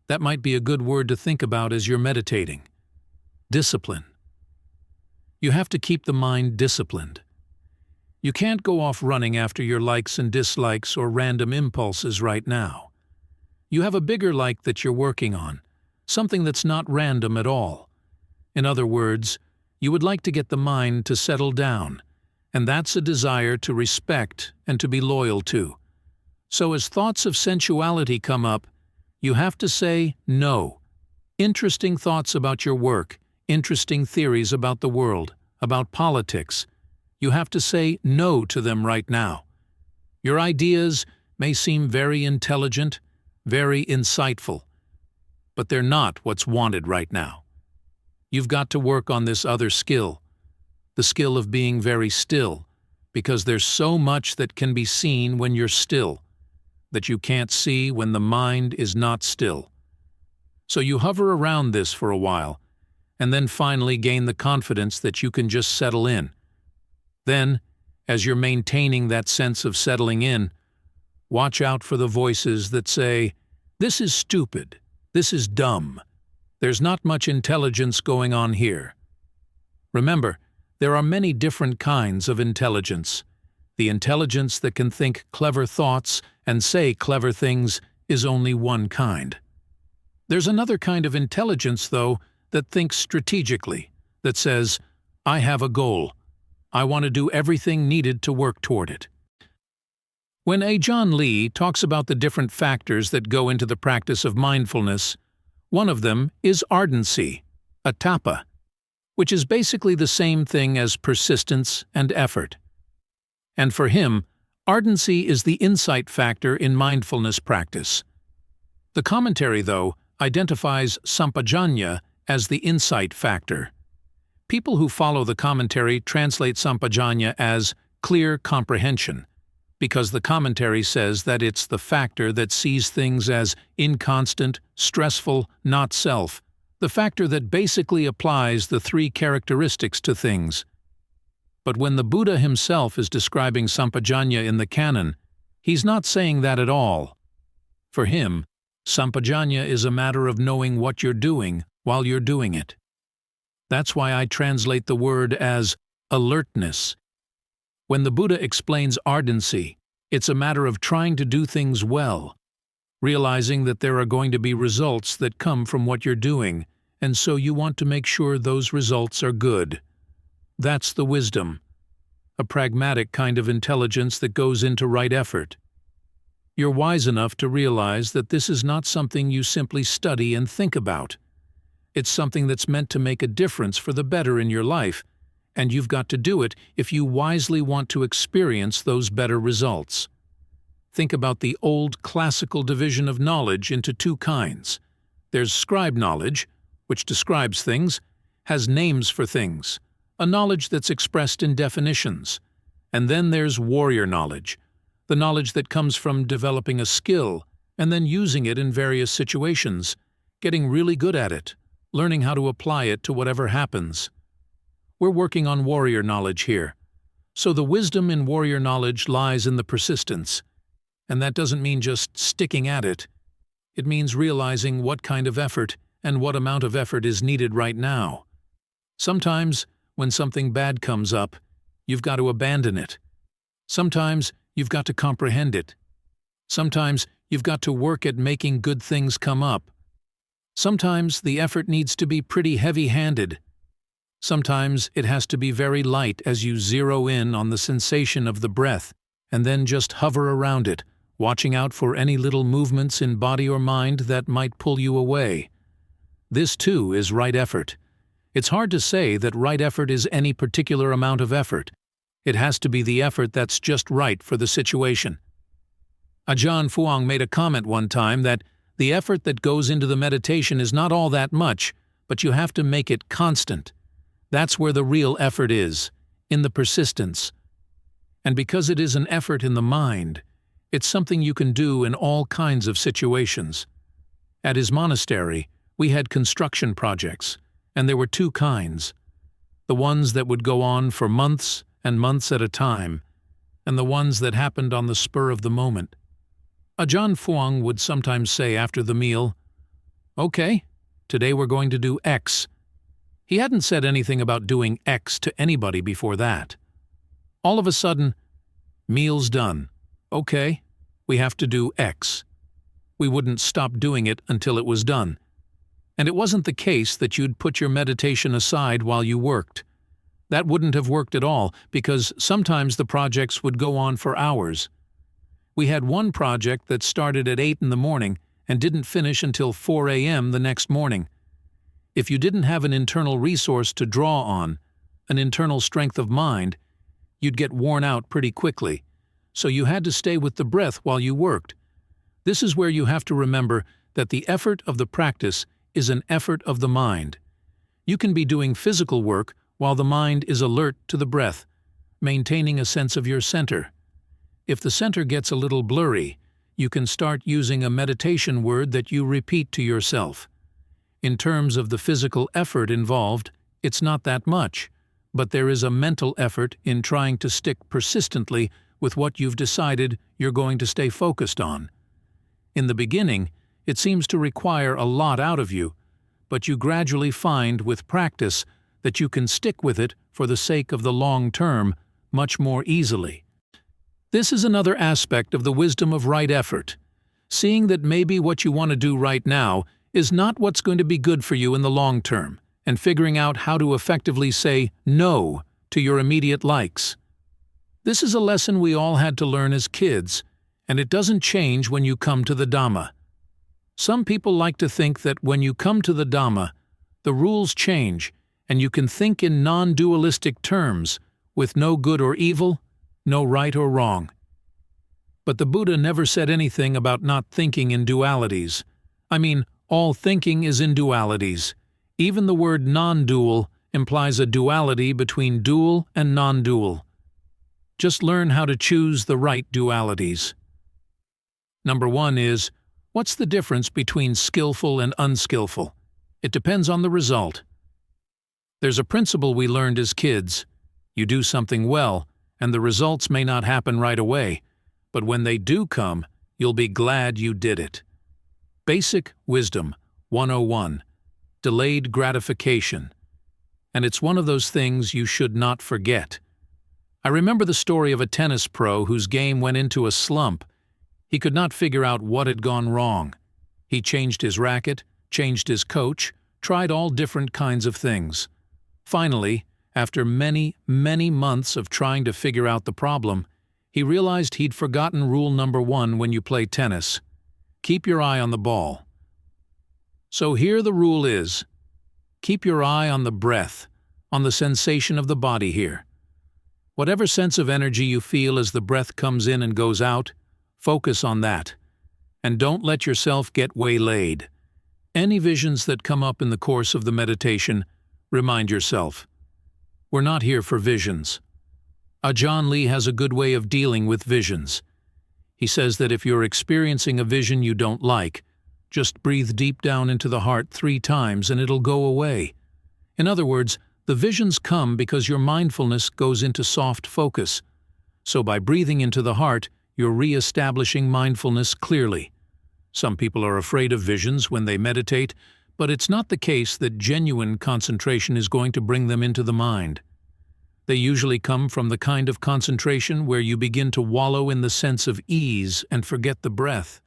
That might be a good word to think about as you're meditating. Discipline. You have to keep the mind disciplined. You can't go off running after your likes and dislikes or random impulses right now. You have a bigger like that you're working on, something that's not random at all. In other words, you would like to get the mind to settle down, and that's a desire to respect and to be loyal to. So as thoughts of sensuality come up, you have to say no. Interesting thoughts about your work, interesting theories about the world, about politics, you have to say no to them right now. Your ideas may seem very intelligent, very insightful, but they're not what's wanted right now. You've got to work on this other skill, the skill of being very still, because there's so much that can be seen when you're still, that you can't see when the mind is not still. So you hover around this for a while, and then finally gain the confidence that you can just settle in. Then, as you're maintaining that sense of settling in, watch out for the voices that say, "This is stupid, this is dumb, there's not much intelligence going on here." Remember, there are many different kinds of intelligence. The intelligence that can think clever thoughts and say clever things is only one kind. There's another kind of intelligence, though, that thinks strategically, that says, "I have a goal. I want to do everything needed to work toward it." When Ajahn Lee talks about the different factors that go into the practice of mindfulness, one of them is ardency, atapa, which is basically the same thing as persistence and effort. And for him, ardency is the insight factor in mindfulness practice. The commentary, though, identifies sampajanya as the insight factor. People who follow the commentary translate sampajanya as clear comprehension, because the commentary says that it's the factor that sees things as inconstant, stressful, not self, the factor that basically applies the three characteristics to things. But when the Buddha himself is describing sampajanya in the canon, he's not saying that at all. For him, sampajanya is a matter of knowing what you're doing while you're doing it. That's why I translate the word as alertness. When the Buddha explains ardency, it's a matter of trying to do things well, realizing that there are going to be results that come from what you're doing, and so you want to make sure those results are good. That's the wisdom, a pragmatic kind of intelligence that goes into right effort. You're wise enough to realize that this is not something you simply study and think about. It's something that's meant to make a difference for the better in your life, and you've got to do it if you wisely want to experience those better results. Think about the old classical division of knowledge into two kinds. There's scribe knowledge, which describes things, has names for things, a knowledge that's expressed in definitions. And then there's warrior knowledge, the knowledge that comes from developing a skill and then using it in various situations, getting really good at it, learning how to apply it to whatever happens. We're working on warrior knowledge here. So the wisdom in warrior knowledge lies in the persistence. And that doesn't mean just sticking at it. It means realizing what kind of effort and what amount of effort is needed right now. Sometimes, when something bad comes up, you've got to abandon it. Sometimes, you've got to comprehend it. Sometimes, you've got to work at making good things come up. Sometimes, the effort needs to be pretty heavy-handed. Sometimes, it has to be very light as you zero in on the sensation of the breath and then just hover around it, watching out for any little movements in body or mind that might pull you away. This, too, is right effort. It's hard to say that right effort is any particular amount of effort. It has to be the effort that's just right for the situation. Ajahn Fuang made a comment one time that the effort that goes into the meditation is not all that much, but you have to make it constant. That's where the real effort is, in the persistence. And because it is an effort in the mind, it's something you can do in all kinds of situations. At his monastery, we had construction projects, and there were two kinds. The ones that would go on for months and months at a time, and the ones that happened on the spur of the moment. Ajahn Fuang would sometimes say after the meal, "Okay, today we're going to do X." He hadn't said anything about doing X to anybody before that. All of a sudden, meal's done. Okay, we have to do X. We wouldn't stop doing it until it was done. And it wasn't the case that you'd put your meditation aside while you worked. That wouldn't have worked at all, because sometimes the projects would go on for hours. We had one project that started at 8 in the morning and didn't finish until 4 a.m. the next morning. If you didn't have an internal resource to draw on, an internal strength of mind, you'd get worn out pretty quickly, so you had to stay with the breath while you worked. This is where you have to remember that the effort of the practice is an effort of the mind. You can be doing physical work while the mind is alert to the breath, maintaining a sense of your center. If the center gets a little blurry, you can start using a meditation word that you repeat to yourself. In terms of the physical effort involved, it's not that much, but there is a mental effort in trying to stick persistently with what you've decided you're going to stay focused on. In the beginning, it seems to require a lot out of you, but you gradually find with practice that you can stick with it for the sake of the long term much more easily. This is another aspect of the wisdom of right effort, seeing that maybe what you want to do right now is not what's going to be good for you in the long term, and figuring out how to effectively say no to your immediate likes. This is a lesson we all had to learn as kids, and it doesn't change when you come to the Dhamma. Some people like to think that when you come to the Dhamma, the rules change, and you can think in non-dualistic terms, with no good or evil, no right or wrong. But the Buddha never said anything about not thinking in dualities. I mean, all thinking is in dualities. Even the word non-dual implies a duality between dual and non-dual. Just learn how to choose the right dualities. Number 1 is, what's the difference between skillful and unskillful? It depends on the result. There's a principle we learned as kids. You do something well, and the results may not happen right away, but when they do come, you'll be glad you did it. Basic Wisdom 101. Delayed gratification. And it's one of those things you should not forget. I remember the story of a tennis pro whose game went into a slump. He could not figure out what had gone wrong. He changed his racket, changed his coach, tried all different kinds of things. Finally, after many, many months of trying to figure out the problem, he realized he'd forgotten rule number 1 when you play tennis. Keep your eye on the ball. So here the rule is, keep your eye on the breath, on the sensation of the body here. Whatever sense of energy you feel as the breath comes in and goes out, focus on that. And don't let yourself get waylaid. Any visions that come up in the course of the meditation, remind yourself, we're not here for visions. Ajahn Lee has a good way of dealing with visions. He says that if you're experiencing a vision you don't like, just breathe deep down into the heart 3 times and it'll go away. In other words, the visions come because your mindfulness goes into soft focus. So by breathing into the heart, you're re-establishing mindfulness clearly. Some people are afraid of visions when they meditate, but it's not the case that genuine concentration is going to bring them into the mind. They usually come from the kind of concentration where you begin to wallow in the sense of ease and forget the breath.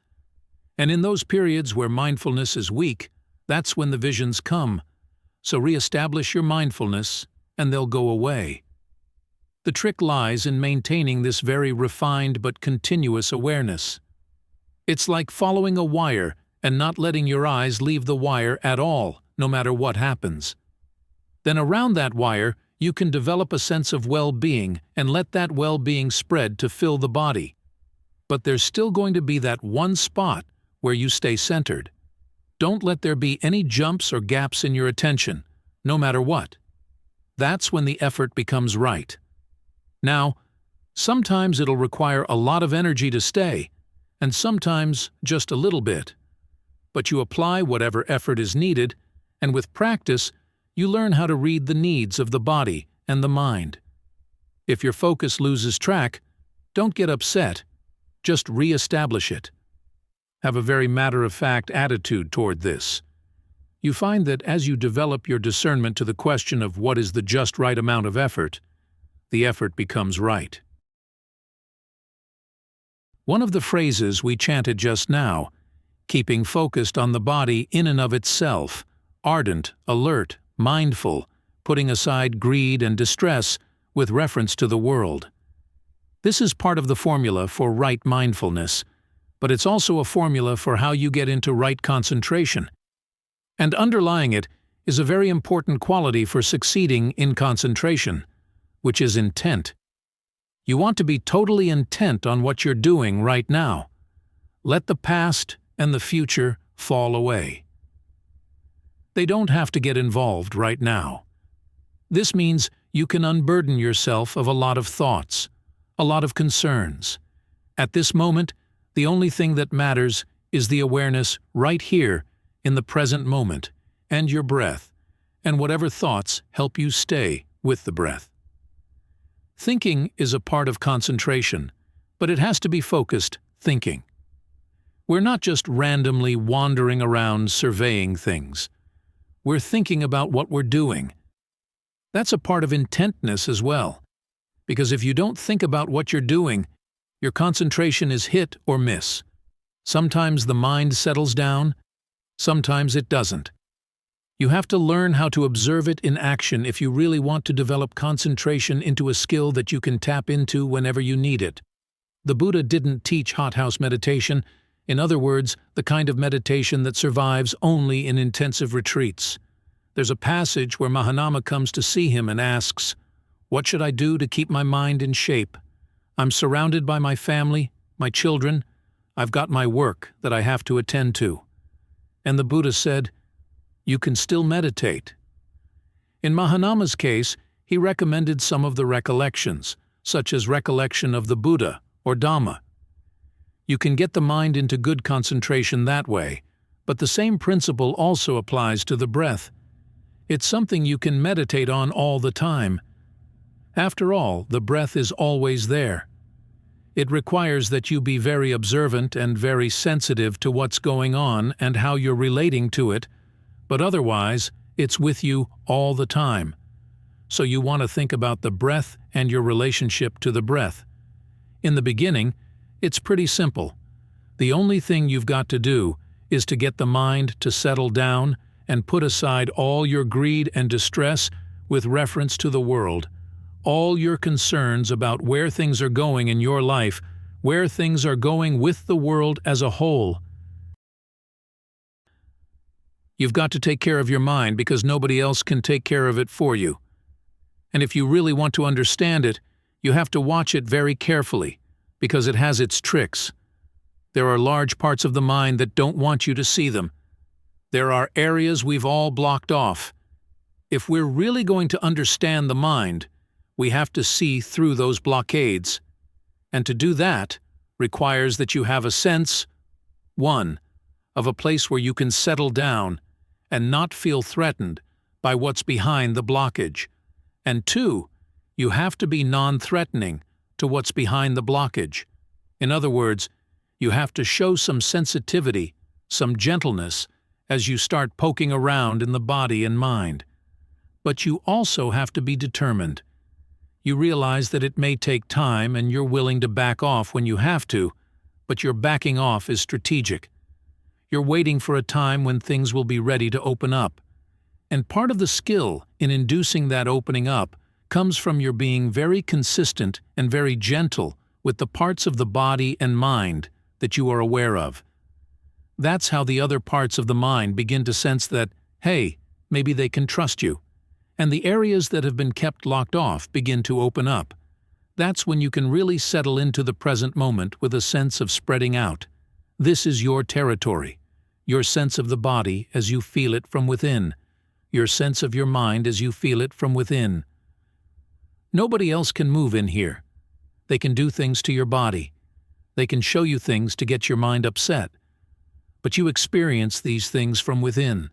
And in those periods where mindfulness is weak, that's when the visions come. So re-establish your mindfulness, and they'll go away. The trick lies in maintaining this very refined but continuous awareness. It's like following a wire and not letting your eyes leave the wire at all, no matter what happens. Then around that wire, you can develop a sense of well-being and let that well-being spread to fill the body. But there's still going to be that one spot where you stay centered. Don't let there be any jumps or gaps in your attention, no matter what. That's when the effort becomes right. Now, sometimes it'll require a lot of energy to stay, and sometimes just a little bit. But you apply whatever effort is needed, and with practice, you learn how to read the needs of the body and the mind. If your focus loses track, don't get upset. Just re-establish it. Have a very matter-of-fact attitude toward this. You find that as you develop your discernment to the question of what is the just right amount of effort, the effort becomes right. One of the phrases we chanted just now, keeping focused on the body in and of itself, ardent, alert, mindful, putting aside greed and distress with reference to the world. This is part of the formula for right mindfulness, but it's also a formula for how you get into right concentration. And underlying it is a very important quality for succeeding in concentration, which is intent. You want to be totally intent on what you're doing right now. Let the past and the future fall away. They don't have to get involved right now. This means you can unburden yourself of a lot of thoughts, a lot of concerns. At this moment, the only thing that matters is the awareness right here in the present moment and your breath, and whatever thoughts help you stay with the breath. Thinking is a part of concentration, but it has to be focused thinking. We're not just randomly wandering around surveying things. We're thinking about what we're doing. That's a part of intentness as well, because if you don't think about what you're doing, your concentration is hit or miss. Sometimes the mind settles down, sometimes it doesn't. You have to learn how to observe it in action if you really want to develop concentration into a skill that you can tap into whenever you need it. The Buddha didn't teach hothouse meditation, in other words, the kind of meditation that survives only in intensive retreats. There's a passage where Mahanama comes to see him and asks, "What should I do to keep my mind in shape? I'm surrounded by my family, my children. I've got my work that I have to attend to." And the Buddha said, "You can still meditate." In Mahanama's case, he recommended some of the recollections, such as recollection of the Buddha or Dhamma. You can get the mind into good concentration that way, but the same principle also applies to the breath. It's something you can meditate on all the time. After all, the breath is always there. It requires that you be very observant and very sensitive to what's going on and how you're relating to it, but otherwise, it's with you all the time. So you want to think about the breath and your relationship to the breath. In the beginning, it's pretty simple. The only thing you've got to do is to get the mind to settle down and put aside all your greed and distress with reference to the world, all your concerns about where things are going in your life, where things are going with the world as a whole. You've got to take care of your mind because nobody else can take care of it for you. And if you really want to understand it, you have to watch it very carefully, because it has its tricks. There are large parts of the mind that don't want you to see them. There are areas we've all blocked off. If we're really going to understand the mind, we have to see through those blockades. And to do that requires that you have a sense, 1, of a place where you can settle down and not feel threatened by what's behind the blockage. And 2, you have to be non-threatening to what's behind the blockage. In other words, you have to show some sensitivity, some gentleness, as you start poking around in the body and mind. But you also have to be determined. You realize that it may take time and you're willing to back off when you have to, but your backing off is strategic. You're waiting for a time when things will be ready to open up. And part of the skill in inducing that opening up comes from your being very consistent and very gentle with the parts of the body and mind that you are aware of. That's how the other parts of the mind begin to sense that, hey, maybe they can trust you. And the areas that have been kept locked off begin to open up. That's when you can really settle into the present moment with a sense of spreading out. This is your territory, your sense of the body as you feel it from within, your sense of your mind as you feel it from within. Nobody else can move in here. They can do things to your body. They can show you things to get your mind upset. But you experience these things from within.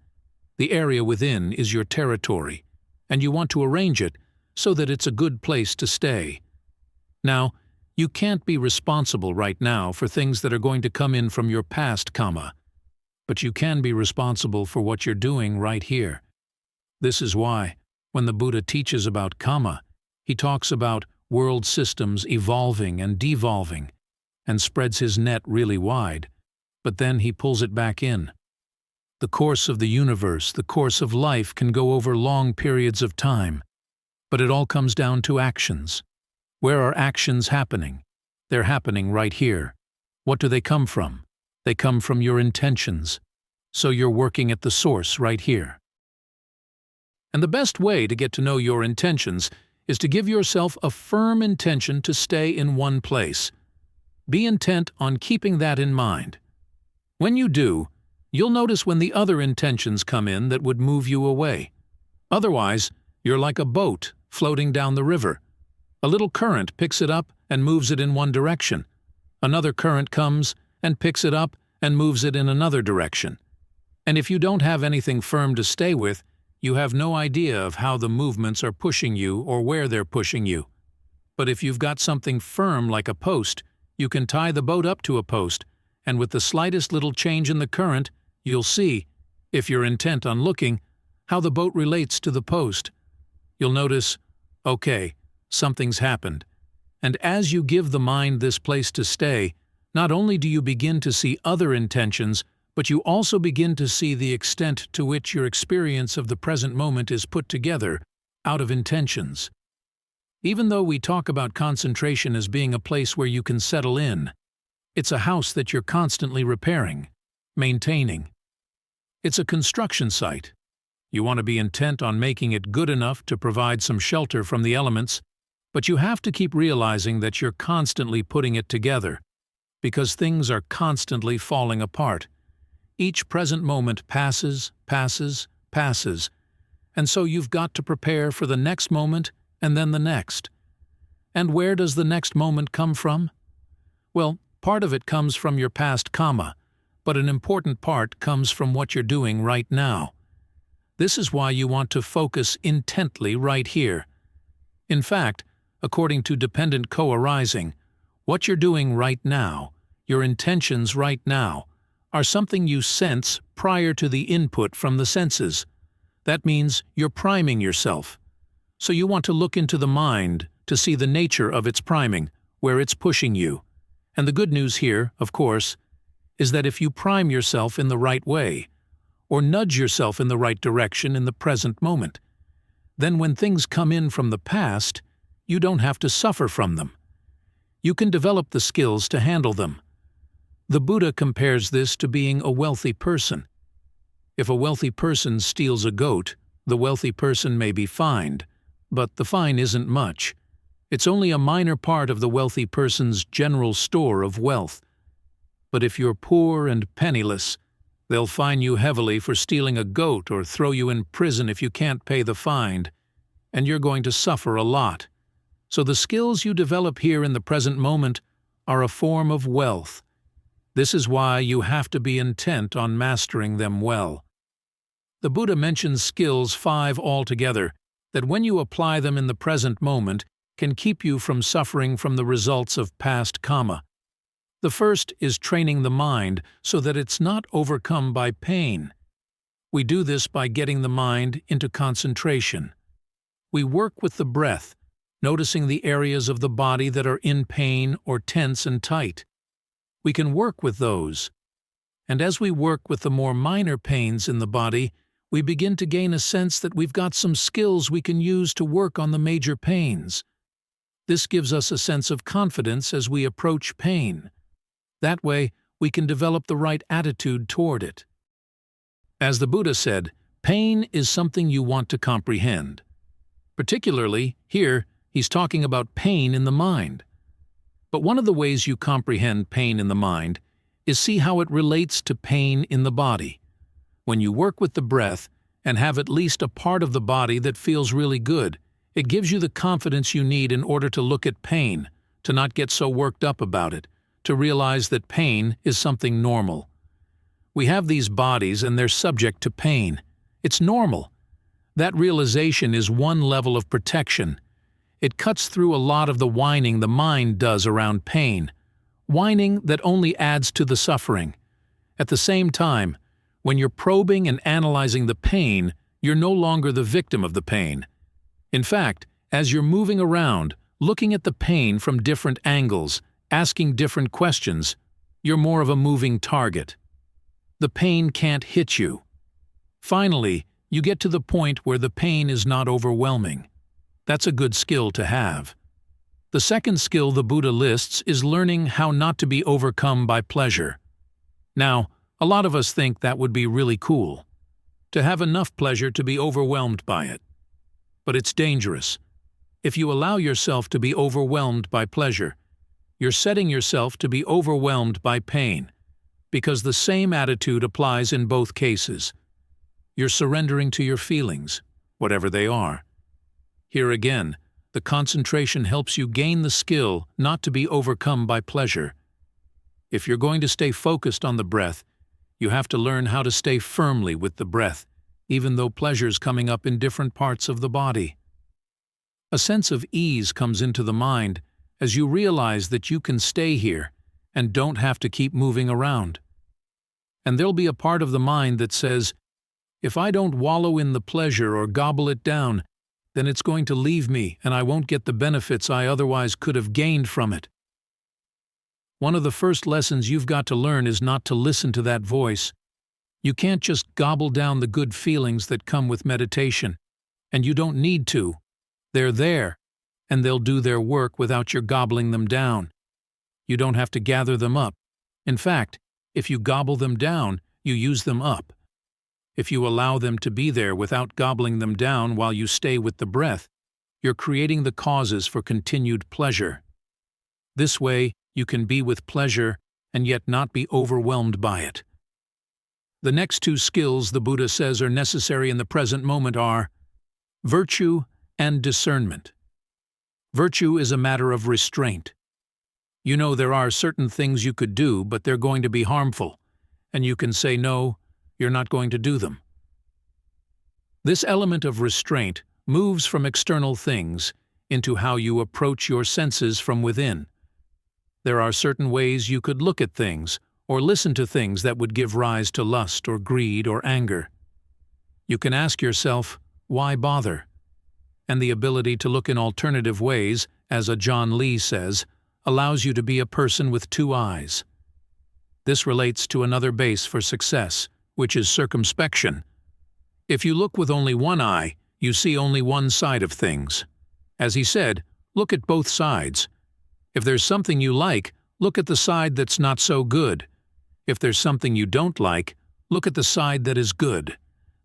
The area within is your territory, and you want to arrange it so that it's a good place to stay. Now, you can't be responsible right now for things that are going to come in from your past karma, but you can be responsible for what you're doing right here. This is why, when the Buddha teaches about karma, he talks about world systems evolving and devolving, and spreads his net really wide, but then he pulls it back in. The course of the universe, the course of life can go over long periods of time, but it all comes down to actions. Where are actions happening? They're happening right here. What do they come from? They come from your intentions. So you're working at the source right here. And the best way to get to know your intentions is to give yourself a firm intention to stay in one place. Be intent on keeping that in mind. When you do, You'll notice when the other intentions come in that would move you away. Otherwise, you're like a boat floating down the river. A little current picks it up and moves it in one direction. Another current comes and picks it up and moves it in another direction. And if you don't have anything firm to stay with, you have no idea of how the movements are pushing you or where they're pushing you. But if you've got something firm like a post, you can tie the boat up to a post, and with the slightest little change in the current, you'll see, if you're intent on looking, how the boat relates to the post. You'll notice, okay, something's happened. And as you give the mind this place to stay, not only do you begin to see other intentions, but you also begin to see the extent to which your experience of the present moment is put together out of intentions. Even though we talk about concentration as being a place where you can settle in, it's a house that you're constantly repairing, maintaining. It's a construction site. You want to be intent on making it good enough to provide some shelter from the elements, but you have to keep realizing that you're constantly putting it together, because things are constantly falling apart. Each present moment passes, and so you've got to prepare for the next moment and then the next. And where does the next moment come from? Well, part of it comes from your past karma, but an important part comes from what you're doing right now. This is why you want to focus intently right here. In fact, according to dependent co-arising, what you're doing right now, your intentions right now, are something you sense prior to the input from the senses. That means you're priming yourself. So you want to look into the mind to see the nature of its priming, where it's pushing you. And the good news here, of course, is that if you prime yourself in the right way, or nudge yourself in the right direction in the present moment, then when things come in from the past, you don't have to suffer from them. You can develop the skills to handle them. The Buddha compares this to being a wealthy person. If a wealthy person steals a goat, the wealthy person may be fined, but the fine isn't much. It's only a minor part of the wealthy person's general store of wealth. But if you're poor and penniless, they'll fine you heavily for stealing a goat or throw you in prison if you can't pay the fine, and you're going to suffer a lot. So the skills you develop here in the present moment are a form of wealth. This is why you have to be intent on mastering them well. The Buddha mentions skills 5 altogether that when you apply them in the present moment can keep you from suffering from the results of past karma. The first is training the mind so that it's not overcome by pain. We do this by getting the mind into concentration. We work with the breath, noticing the areas of the body that are in pain or tense and tight. We can work with those. And as we work with the more minor pains in the body, we begin to gain a sense that we've got some skills we can use to work on the major pains. This gives us a sense of confidence as we approach pain. That way, we can develop the right attitude toward it. As the Buddha said, pain is something you want to comprehend. Particularly, here, he's talking about pain in the mind. But one of the ways you comprehend pain in the mind is see how it relates to pain in the body. When you work with the breath and have at least a part of the body that feels really good, it gives you the confidence you need in order to look at pain, to not get so worked up about it, to realize that pain is something normal. We have these bodies and they're subject to pain. It's normal. That realization is one level of protection. It cuts through a lot of the whining the mind does around pain, whining that only adds to the suffering. At the same time, when you're probing and analyzing the pain, you're no longer the victim of the pain. In fact, as you're moving around, looking at the pain from different angles, asking different questions, you're more of a moving target. The pain can't hit you. Finally, you get to the point where the pain is not overwhelming. That's a good skill to have. The second skill the Buddha lists is learning how not to be overcome by pleasure. Now, a lot of us think that would be really cool, to have enough pleasure to be overwhelmed by it. But it's dangerous. If you allow yourself to be overwhelmed by pleasure, you're setting yourself to be overwhelmed by pain. because the same attitude applies in both cases. You're surrendering to your feelings, whatever they are. Here again, the concentration helps you gain the skill not to be overcome by pleasure. If you're going to stay focused on the breath, you have to learn how to stay firmly with the breath, even though pleasure's coming up in different parts of the body. A sense of ease comes into the mind as you realize that you can stay here and don't have to keep moving around. And there'll be a part of the mind that says, if I don't wallow in the pleasure or gobble it down, then it's going to leave me and I won't get the benefits I otherwise could have gained from it. One of the first lessons you've got to learn is not to listen to that voice. You can't just gobble down the good feelings that come with meditation, and you don't need to. They're there, and they'll do their work without your gobbling them down. You don't have to gather them up. In fact, if you gobble them down, you use them up. If you allow them to be there without gobbling them down while you stay with the breath, you're creating the causes for continued pleasure. This way, you can be with pleasure and yet not be overwhelmed by it. The next two skills the Buddha says are necessary in the present moment are virtue and discernment. Virtue is a matter of restraint. You know there are certain things you could do, but they're going to be harmful, and you can say no, you're not going to do them. This element of restraint moves from external things into how you approach your senses from within. There are certain ways you could look at things or listen to things that would give rise to lust or greed or anger. You can ask yourself, why bother? And the ability to look in alternative ways, as Ajahn Lee says, allows you to be a person with two eyes. This relates to another base for success, which is circumspection. If you look with only one eye, you see only one side of things. As he said, look at both sides. If there's something you like, look at the side that's not so good. If there's something you don't like, look at the side that is good.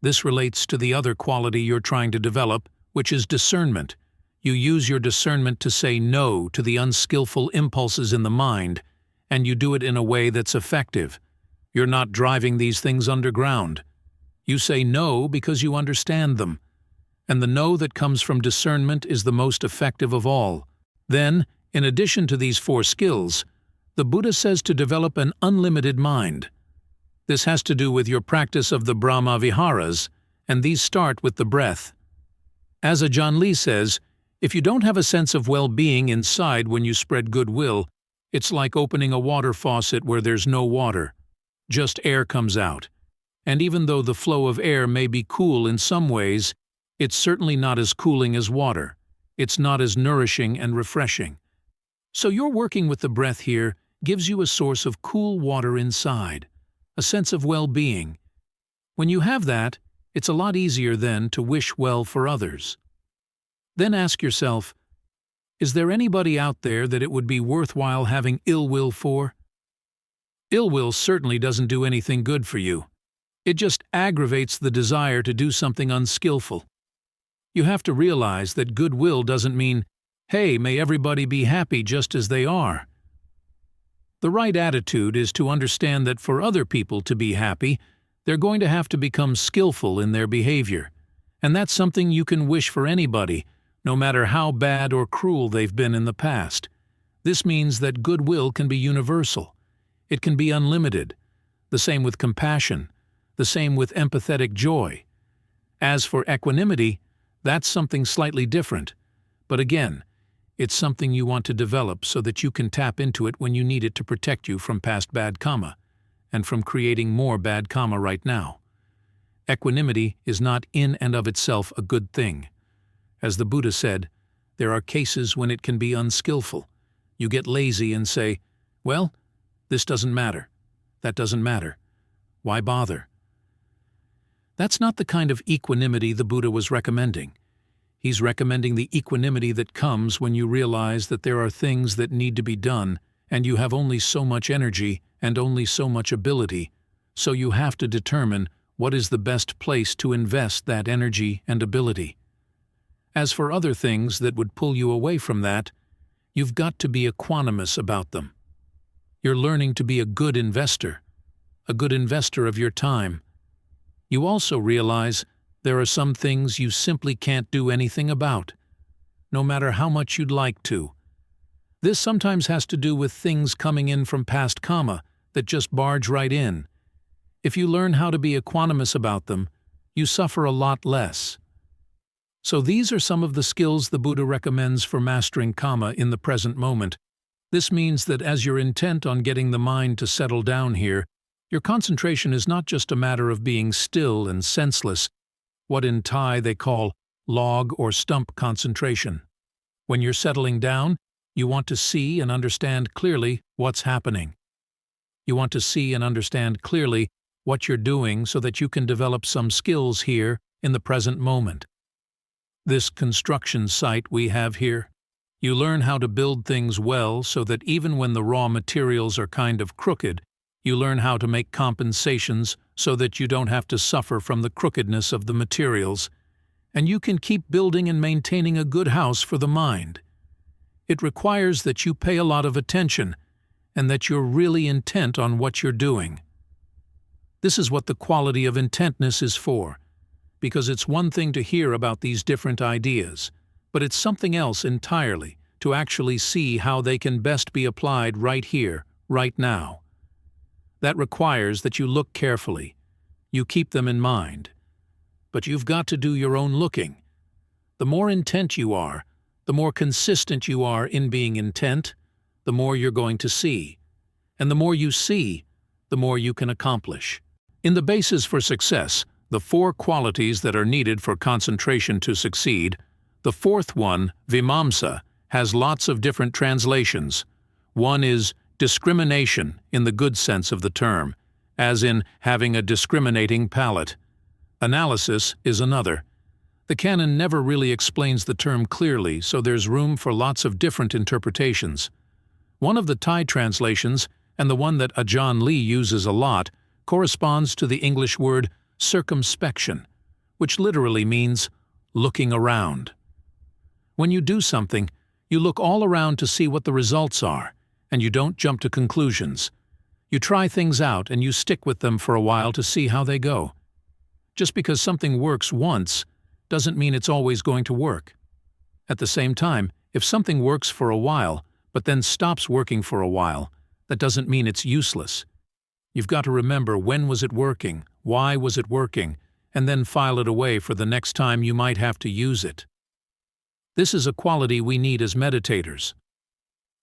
This relates to the other quality you're trying to develop, which is discernment. You use your discernment to say no to the unskillful impulses in the mind, and you do it in a way that's effective. You're not driving these things underground. You say no because you understand them. And the no that comes from discernment is the most effective of all. Then, in addition to these four skills, the Buddha says to develop an unlimited mind. This has to do with your practice of the Brahma Viharas, and these start with the breath. As Ajahn Lee says, if you don't have a sense of well-being inside when you spread goodwill, it's like opening a water faucet where there's no water. Just air comes out. And even though the flow of air may be cool in some ways, it's certainly not as cooling as water. It's not as nourishing and refreshing. So your working with the breath here gives you a source of cool water inside, a sense of well-being. When you have that, it's a lot easier then to wish well for others. Then ask yourself, is there anybody out there that it would be worthwhile having ill will for? Ill will certainly doesn't do anything good for you. It just aggravates the desire to do something unskillful. You have to realize that goodwill doesn't mean, hey, may everybody be happy just as they are. The right attitude is to understand that for other people to be happy, they're going to have to become skillful in their behavior. And that's something you can wish for anybody, no matter how bad or cruel they've been in the past. This means that goodwill can be universal. It can be unlimited. The same with compassion. The same with empathetic joy. As for equanimity, that's something slightly different. But again, it's something you want to develop so that you can tap into it when you need it to protect you from past bad karma, and from creating more bad karma right now. Equanimity is not in and of itself a good thing. As the Buddha said, there are cases when it can be unskillful. You get lazy and say, well, this doesn't matter. That doesn't matter. Why bother? That's not the kind of equanimity the Buddha was recommending. He's recommending the equanimity that comes when you realize that there are things that need to be done, and you have only so much energy and only so much ability, so you have to determine what is the best place to invest that energy and ability. As for other things that would pull you away from that, you've got to be equanimous about them. You're learning to be a good investor. a good investor of your time. You also realize there are some things you simply can't do anything about, no matter how much you'd like to. This sometimes has to do with things coming in from past karma that just barge right in. If you learn how to be equanimous about them, you suffer a lot less. So these are some of the skills the Buddha recommends for mastering karma in the present moment. This means that as you're intent on getting the mind to settle down here, your concentration is not just a matter of being still and senseless, what in Thai they call log or stump concentration. When you're settling down, you want to see and understand clearly what's happening. You want to see and understand clearly what you're doing so that you can develop some skills here in the present moment. This construction site we have here, you learn how to build things well so that even when the raw materials are kind of crooked, you learn how to make compensations so that you don't have to suffer from the crookedness of the materials, and you can keep building and maintaining a good house for the mind. It requires that you pay a lot of attention and that you're really intent on what you're doing. This is what the quality of intentness is for, because it's one thing to hear about these different ideas, but it's something else entirely to actually see how they can best be applied right here, right now. That requires that you look carefully. You keep them in mind. But you've got to do your own looking. The more intent you are, the more consistent you are in being intent, the more you're going to see. And the more you see, the more you can accomplish. In the basis for success, the 4 qualities that are needed for concentration to succeed, the 4th one, vimamsa, has lots of different translations. One is discrimination in the good sense of the term, as in having a discriminating palate. Analysis is another. The canon never really explains the term clearly, so there's room for lots of different interpretations. One of the Thai translations, and the one that Ajahn Lee uses a lot, corresponds to the English word circumspection, which literally means looking around. When you do something, you look all around to see what the results are, and you don't jump to conclusions. You try things out and you stick with them for a while to see how they go. Just because something works once doesn't mean it's always going to work. At the same time, if something works for a while, but then stops working for a while, that doesn't mean it's useless. You've got to remember when was it working, why was it working, and then file it away for the next time you might have to use it. This is a quality we need as meditators.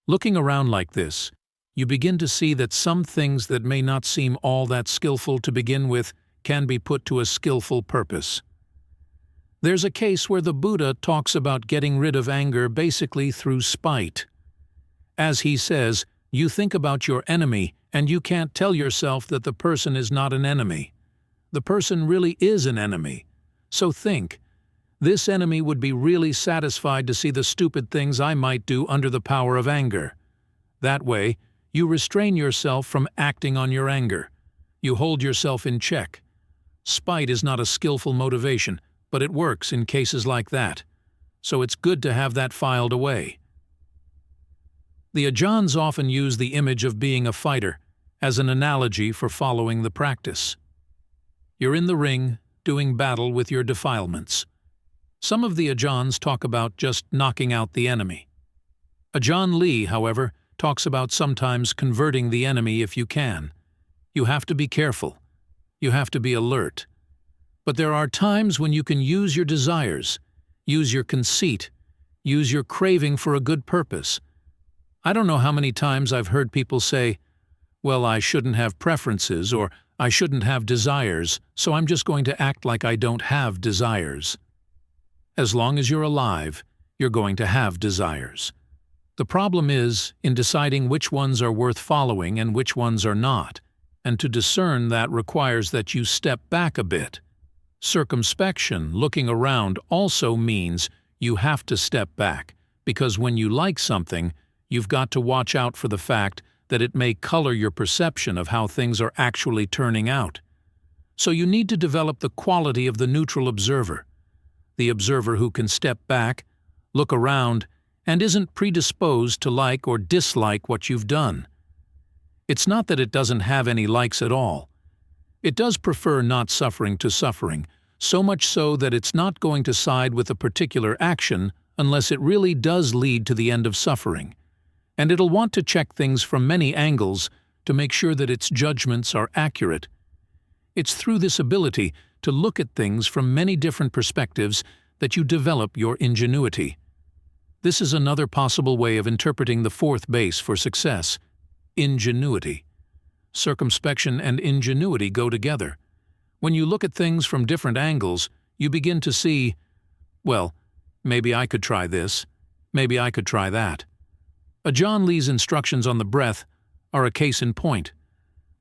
Looking around like this, you begin to see that some things that may not seem all that skillful to begin with can be put to a skillful purpose. There's a case where the Buddha talks about getting rid of anger basically through spite. As he says, you think about your enemy and you can't tell yourself that the person is not an enemy. The person really is an enemy. So think, this enemy would be really satisfied to see the stupid things I might do under the power of anger. That way, you restrain yourself from acting on your anger. You hold yourself in check. Spite is not a skillful motivation, but it works in cases like that. So it's good to have that filed away. The Ajahns often use the image of being a fighter as an analogy for following the practice. You're in the ring, doing battle with your defilements. Some of the Ajahns talk about just knocking out the enemy. Ajahn Lee, however, talks about sometimes converting the enemy if you can. You have to be careful. You have to be alert. But there are times when you can use your desires, use your conceit, use your craving for a good purpose. I don't know how many times I've heard people say, well, I shouldn't have preferences, or I shouldn't have desires, so I'm just going to act like I don't have desires. As long as you're alive, you're going to have desires. The problem is in deciding which ones are worth following and which ones are not, and to discern that requires that you step back a bit. Circumspection, looking around, also means you have to step back, because when you like something, you've got to watch out for the fact that it may color your perception of how things are actually turning out. So you need to develop the quality of the neutral observer, the observer who can step back, look around, and isn't predisposed to like or dislike what you've done. It's not that it doesn't have any likes at all, It does prefer not suffering to suffering, so much so that it's not going to side with a particular action unless it really does lead to the end of suffering. And it'll want to check things from many angles to make sure that its judgments are accurate. It's through this ability to look at things from many different perspectives that you develop your ingenuity. This is another possible way of interpreting the fourth base for success: ingenuity. Circumspection and ingenuity go together. When you look at things from different angles, you begin to see, well, maybe I could try this, maybe I could try that. Ajahn Lee's instructions on the breath are a case in point.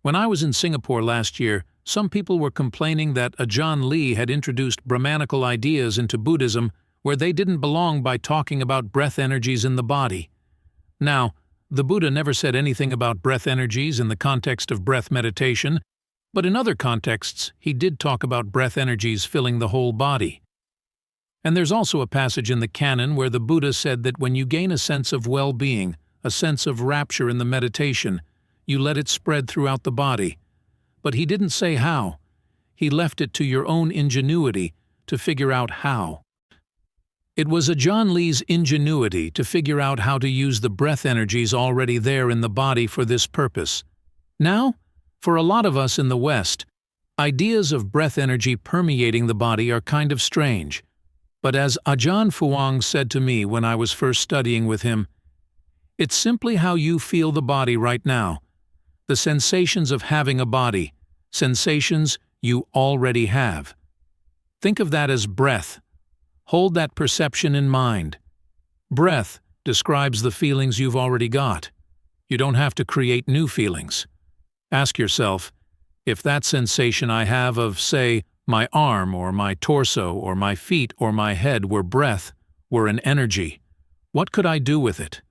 When I was in Singapore last year, some people were complaining that Ajahn Lee had introduced Brahmanical ideas into Buddhism where they didn't belong by talking about breath energies in the body. Now, the Buddha never said anything about breath energies in the context of breath meditation, but in other contexts he did talk about breath energies filling the whole body. And there's also a passage in the canon where the Buddha said that when you gain a sense of well-being, a sense of rapture in the meditation, you let it spread throughout the body. But he didn't say how. He left it to your own ingenuity to figure out how. It was Ajahn Lee's ingenuity to figure out how to use the breath energies already there in the body for this purpose. Now, for a lot of us in the West, ideas of breath energy permeating the body are kind of strange. But as Ajahn Fuang said to me when I was first studying with him, it's simply how you feel the body right now. The sensations of having a body, sensations you already have. Think of that as breath. Hold that perception in mind. Breath describes the feelings you've already got. You don't have to create new feelings. Ask yourself, if that sensation I have of, say, my arm or my torso or my feet or my head were breath, were an energy, what could I do with it?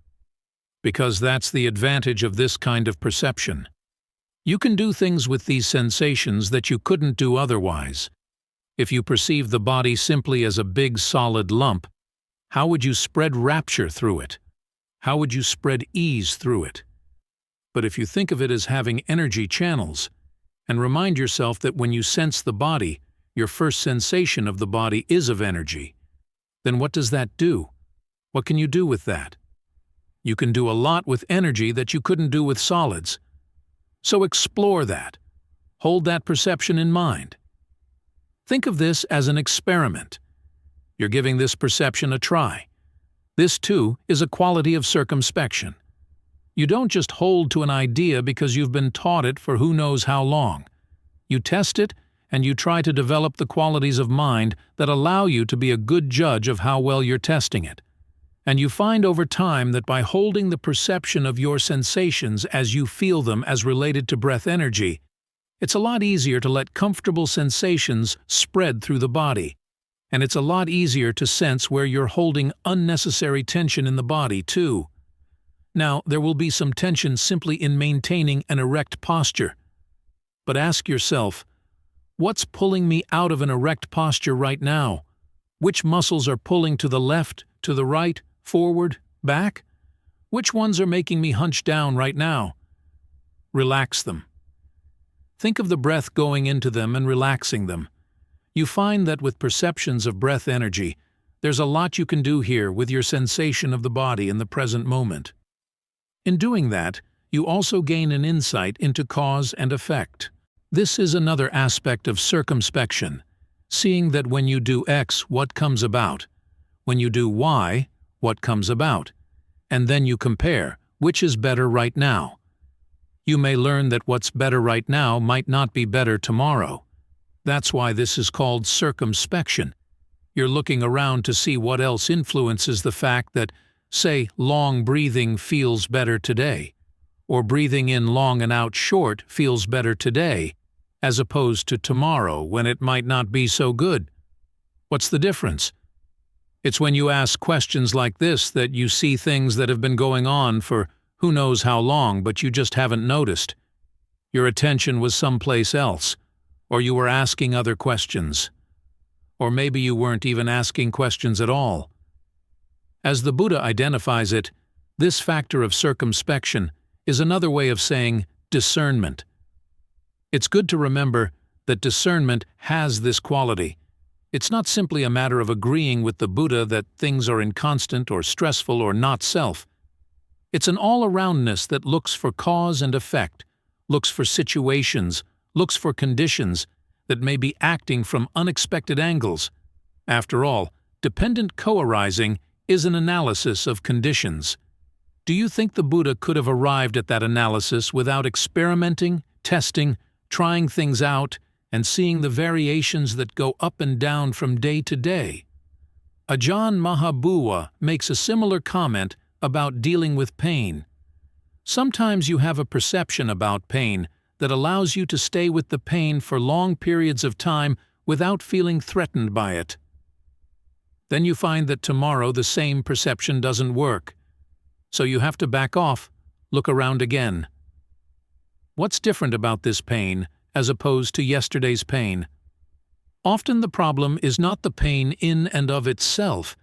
Because that's the advantage of this kind of perception. You can do things with these sensations that you couldn't do otherwise. If you perceive the body simply as a big solid lump, how would you spread rapture through it? How would you spread ease through it? But if you think of it as having energy channels, and remind yourself that when you sense the body, your first sensation of the body is of energy, then what does that do? What can you do with that? You can do a lot with energy that you couldn't do with solids. So explore that. Hold that perception in mind. Think of this as an experiment. You're giving this perception a try. This, too, is a quality of circumspection. You don't just hold to an idea because you've been taught it for who knows how long. You test it, and you try to develop the qualities of mind that allow you to be a good judge of how well you're testing it. And you find over time that by holding the perception of your sensations as you feel them as related to breath energy, it's a lot easier to let comfortable sensations spread through the body. And it's a lot easier to sense where you're holding unnecessary tension in the body, too. Now, there will be some tension simply in maintaining an erect posture. But ask yourself, what's pulling me out of an erect posture right now? Which muscles are pulling to the left, to the right, forward, back? Which ones are making me hunch down right now? Relax them. Think of the breath going into them and relaxing them. You find that with perceptions of breath energy, there's a lot you can do here with your sensation of the body in the present moment. In doing that, you also gain an insight into cause and effect. This is another aspect of circumspection, seeing that when you do X, what comes about? When you do Y, what comes about? And then you compare, which is better right now? You may learn that what's better right now might not be better tomorrow. That's why this is called circumspection. You're looking around to see what else influences the fact that, say, long breathing feels better today, or breathing in long and out short feels better today, as opposed to tomorrow when it might not be so good. What's the difference? It's when you ask questions like this that you see things that have been going on for who knows how long, but you just haven't noticed. Your attention was someplace else, or you were asking other questions. Or maybe you weren't even asking questions at all. As the Buddha identifies it, this factor of circumspection is another way of saying discernment. It's good to remember that discernment has this quality. It's not simply a matter of agreeing with the Buddha that things are inconstant or stressful or not self. It's an all-aroundness that looks for cause and effect, looks for situations, looks for conditions that may be acting from unexpected angles. After all, dependent co-arising is an analysis of conditions. Do you think the Buddha could have arrived at that analysis without experimenting, testing, trying things out, and seeing the variations that go up and down from day to day? Ajahn Mahabhuwa makes a similar comment about dealing with pain. Sometimes you have a perception about pain that allows you to stay with the pain for long periods of time without feeling threatened by it. Then you find that tomorrow the same perception doesn't work. So you have to back off, look around again. What's different about this pain as opposed to yesterday's pain? Often the problem is not the pain in and of itself,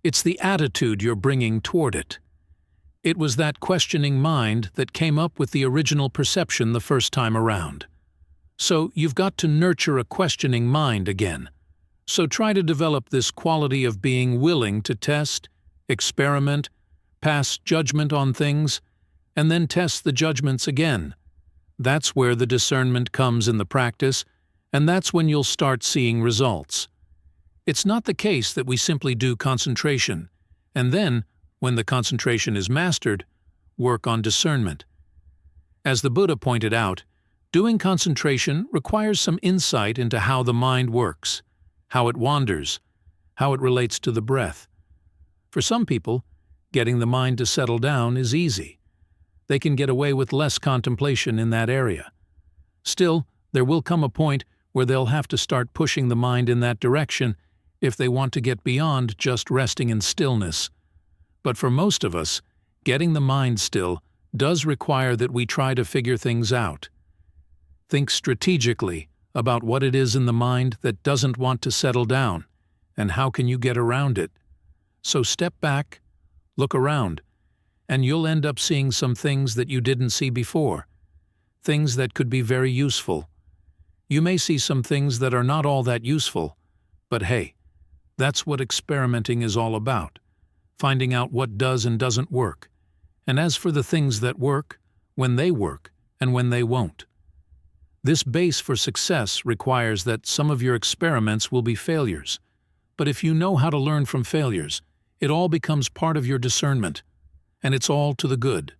it's the attitude you're bringing toward it. It was that questioning mind that came up with the original perception the first time around. So you've got to nurture a questioning mind again. So try to develop this quality of being willing to test, experiment, pass judgment on things, and then test the judgments again. That's where the discernment comes in the practice, and that's when you'll start seeing results. It's not the case that we simply do concentration, and then, when the concentration is mastered, work on discernment. As the Buddha pointed out, doing concentration requires some insight into how the mind works, how it wanders, how it relates to the breath. For some people, getting the mind to settle down is easy. They can get away with less contemplation in that area. Still, there will come a point where they'll have to start pushing the mind in that direction if they want to get beyond just resting in stillness. But for most of us, getting the mind still does require that we try to figure things out. Think strategically about what it is in the mind that doesn't want to settle down, and how can you get around it. So step back, look around, and you'll end up seeing some things that you didn't see before, things that could be very useful. You may see some things that are not all that useful, but hey, that's what experimenting is all about, finding out what does and doesn't work. And as for the things that work, when they work and when they won't. This base for success requires that some of your experiments will be failures, but if you know how to learn from failures, it all becomes part of your discernment, and it's all to the good.